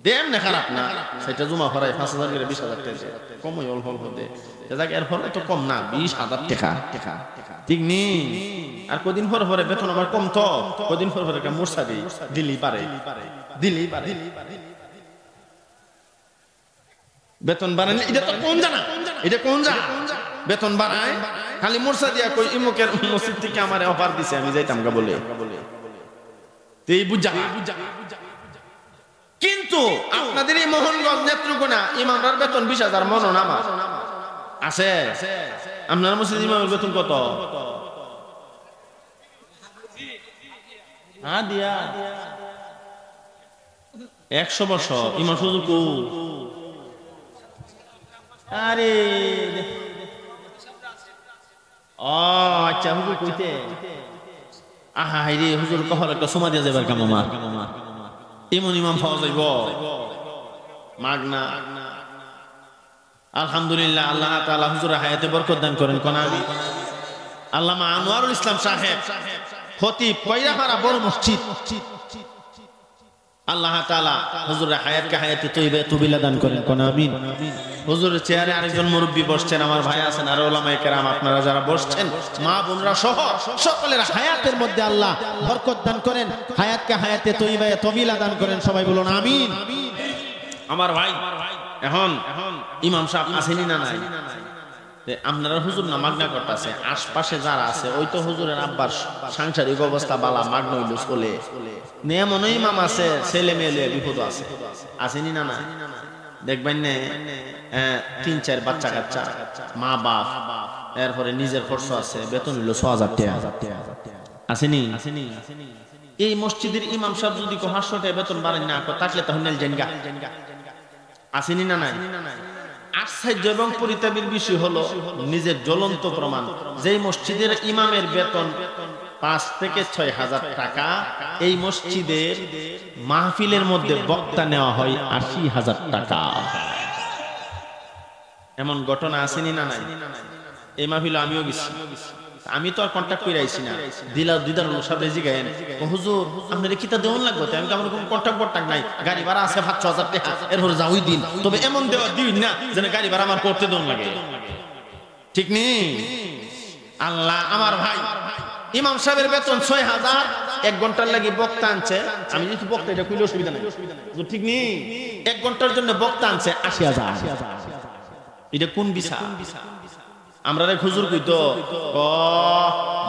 দেন না খারাপ না সেটা জমা করাই ৫,০০০ করে ২০,০০০ টাকা কমই অল্প অল্প দে যাক এর ফলে তো কম না ২০,০০০ টাকা ঠিক নেই আর কদিন পর পরে বেতন আমার কম তো কদিন পর পরে একটা মোর্চা দিই দিলেই পারে বেতন বাড়ায় এটা তো কোন জানা এটা কোন জানা বেতন বাড়ায় খালি মোর্চা দিয়া কই ইমুকের মসজিদ থেকে আমারে অফার দিছে আমি যাইতাম গা বলে এই বুঝা কিন্তু আপনাদের এই মোহনগঞ্জ নেত্রকোনা ইমামরার বেতন ২০,০০০ মনন আমার আছে আপনার মসজিদ ইমামের বেতন কত দিয়া ১০০ বছর ইমাম শুধু কু আরে ও আচ্ছা হুজুর কইতে আহা রে হুজুর কহর একটা সময় দিয়া যাবার কাম আমার ইমন ইমাম পাওয়া যাইব মাগনা আলহামদুলিল্লাহ আল্লাহ তাআলা হুজুরের হায়াতে বরকত দান করেন কোন আমি আল্লামা আনোয়ারুল ইসলাম সাহেব খতিব কয়রাপাড়া বড় মসজিদ আল্লাহ তাআলা হুজুরের হায়াতকে হায়াতে তৈয়বা তুবিলা দান করেন কোন আমিন হুজুরের চেয়ারে আরেকজন মুরব্বি বসছেন আমার ভাই আছেন আর উলামায়ে কেরাম আপনারা যারা বসছেন মা বোনরা সহ সকলের হায়াতের মধ্যে আল্লাহ বরকত দান করেন হায়াতকে হায়াতে তৈয়বা তুবিলা দান করেন সবাই বলুন আমিন আমার ভাই এখন ইমাম সাহেব আসেনি না নাই আপনারা হুজুর না মাগনা করতেছে আশপাশে যারা আছে ওই তো হুজুরের আব্বার সাংসারিক অবস্থা বালা মাগনা হইল চলে এমন ইমাম আছে ছেলে মেয়ে বিপদ আছে আসেনি না নাই দেখবেন না ৩-৪ বাচ্চা কাচ্চা মা বাপ এরপরে নিজের খরচ আছে বেতন হইল ৬,০০০ টাকা আসেনি এই মসজিদের ইমাম সাহেব যদি ৫০০ টাকা বেতন বাড়েন না থাকলে তখন জেনগা আসেনি না নাই আশ্চর্য এবং পরিতাপের বিষয় হলো নিজের জ্বলন্ত প্রমাণ যে মসজিদের ইমামের বেতন ৫ থেকে ৬,০০০ টাকা এই মসজিদের মাহফিলের মধ্যে বক্তা নেওয়া হয় ৮০,০০০ টাকা এমন ঘটনা আসেনি না নাই এই মাহফিলে আমিও গেছি আমি তো আর কন্টাক্ট করে আইছি না দিদারুল সাহেব জিগায়েন হুজুর আপনার কিতা দেওয়ান লাগবে আমি তো আমার কোনো কন্টাক্ট নাই গাড়ি ভাড়া আছে ৫,০০০ টাকা এরপরে যাওই দিন তবে এমন দেওয়া দিন না যেন গাড়ি ভাড়া আমার করতে দেওয়ান লাগে ঠিক নেই আল্লাহ আমার ভাই ইমাম সাহেবের বেতন ৬,০০০ ১ ঘন্টার লাগি বক্তা আনছে আমি যদি বক্তা এটা কইলে অসুবিধা নাই ঠিক নেই ১ ঘন্টার জন্য বক্তা আনছে ৮০,০০০ এটা কোন বিষয় আমরা রে হুজুর কইতো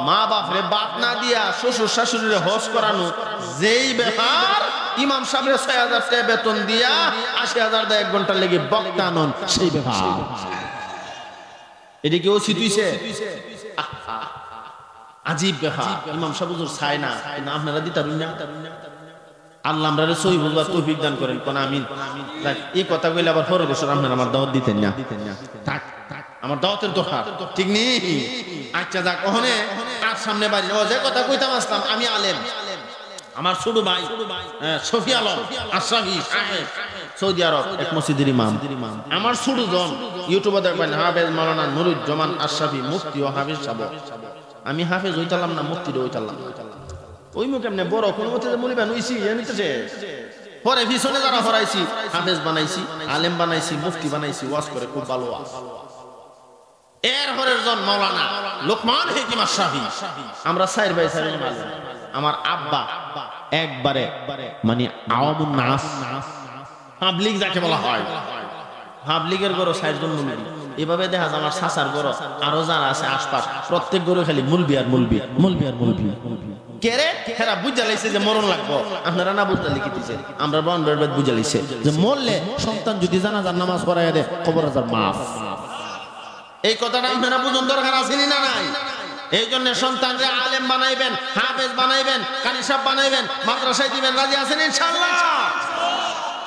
মা বাপ রে বাপ না দিয়া শ্বশুর শাশুড়িরে হজ করানো যেই ব্যাপার ইমাম সাহেবের ৬,০০০ টাকা বেতন দিয়া ৮০,০০০ টাকা ১ ঘন্টার লাগি বক্তা আনন সেই ব্যাপার এটা কি উচিত হইছে আজীব ব্যাপার ইমাম সাহেব হুজুর চায় না আপনারা দিতারুন না আল্লাহ আমরা সহি বুঝবার তৌফিক দান করেন কোন আমিন এই কথা কইলে আবার পরের বছর আপনারা আমার দাওয়াত দিতেন না থাক আমার দাওয়াতের দরকার ঠিক নেই আচ্ছা যাক ওখানে আর সামনে বাড়ি ও যে কথা কইতাম আসলাম আমি আলেম আমার ছোট ভাই শফি আলম আশরাফি সাহেব সৌদি আরব এক মসজিদের ইমাম আমার ছোট জন ইউটিউবে দেখবেন হাফেজ মাওলানা নুরুজ্জামান আশরাফি মুফতি ও হাফেজ সাহেব। আমি হাফেজ হইতালাম না, মুফতি হইতালাম না। ওই মুখ এমনি বড় কোন মতে মুলিবান হইছি এমনিতেছে। পরে পিছনে যারা হরাইছি হাফেজ বানাইছি, আলেম বানাইছি, মুফতি বানাইছি, ওয়াজ করে খুব ভালো ওয়াজ। এর হরের জন মাওলানা লোকমান হাকিম আশরাফি। আমরা চার ভাই চার জন আলেম। আমার আব্বা একবারে মানে আওয়ামুন নাস, পাবলিক যাকে বলা হয়, পাবলিকের গরো 4 জন মুলবি। এভাবে দেখা যায় আমার চাচার গরো আরো যারা আছে আশপাশ প্রত্যেক গরো খালি মুলবি আর মুলবি, মুলবি আর মুলবি। কেরে হেরা বুঝা লাইছে যে মরণ লাগবো, আপনারা না বুঝতে লিখিতেছে। আমরা বন্ধের বেদ বুঝা লাইছে যে মরলে সন্তান যদি জানাজার নামাজ পড়াইয়া দেয় কবর আজাব মাফ। এই কথাটা আপনারা বুঝুন দরকার আছে না নাই? এই জন্য সন্তানরে আলেম বানাইবেন, হাফেজ বানাইবেন, কারি সাহেব বানাইবেন, মাদ্রাসায় দিবেন, রাজি আছেন ইনশাআল্লাহ?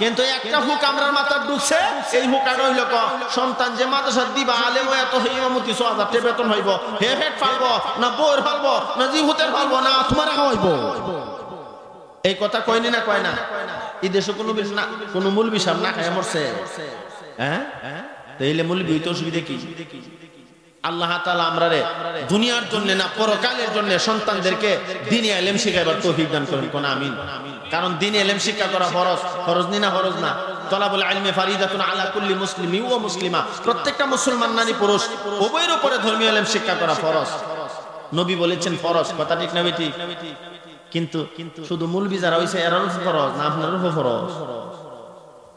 কিন্তু একটা হুক আমরার মাথা ঢুকছে, এই হুকাটা হইল সন্তান যে মাদ্রাসা দিবা আলেম হয়ে এত ইমামতি 6000 টাকা বেতন হইব, হে হেড পালবো না বউর পালবো না জিহুতের পালবো না তোমারে খাওয়াইব। এই কথা কয়নি না কয় না? এই দেশে কোনো মুলবি সাহেব না খায় মরছে? হ্যাঁ, তাইলে মুলবি হইতে অসুবিধা কি? আল্লাহ তাআলা আমরারে দুনিয়ার জন্য না পরকালের জন্য সন্তানদেরকে দ্বীনি ইলম শিখাইবার তৌফিক দান করেন, কোন আমিন। কারণ দ্বীনি ইলম শিক্ষা করা ফরজ, ফরজ নি না ফরজ না? তলাবুল ইলমি ফারিদাতুন আলা কুল্লি মুসলিমি ওয়া মুসলিমা, প্রত্যেকটা মুসলমান নারী পুরুষ উভয়ের উপরে ধর্মীয় ইলম শিক্ষা করা ফরজ। নবী বলেছেন ফরজ, কথা ঠিক না বেটি? কিন্তু শুধু মুলবি যারা হইছে এরারও ফরজ না আপনারও ফরজ?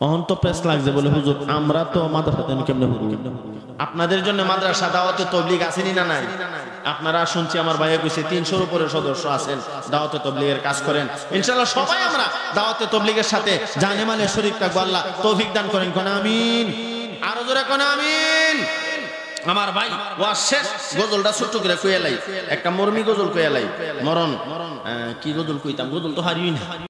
অহন্ত প্রেস লাগছে বলে হুজুর আমরা তো মাদ্রাসাতে কেমনে হুজুর? আপনাদের জন্য মাদ্রাসা দাওয়াতে তাবলীগ আসেনি না নাই? আপনারা শুনছি আমার ভাইয়া কইছে 300 এর উপরে সদস্য আছেন, দাওয়াতে তাবলীগের কাজ করেন। ইনশাআল্লাহ সবাই আমরা দাওয়াতে তাবলীগের সাথে জানে মালে শরীক থাকবো। আল্লাহ তৌফিক দান করেন, কোন আমিন। আরো জোরে কোন আমিন। আমার ভাই ওয়াজ শেষ, গজলটা ছোট্ট করে কইয়া লাই, একটা মরমি গজল কইয়া লাই। মরণ কি গজল কইতাম, গজল তো হারিই না।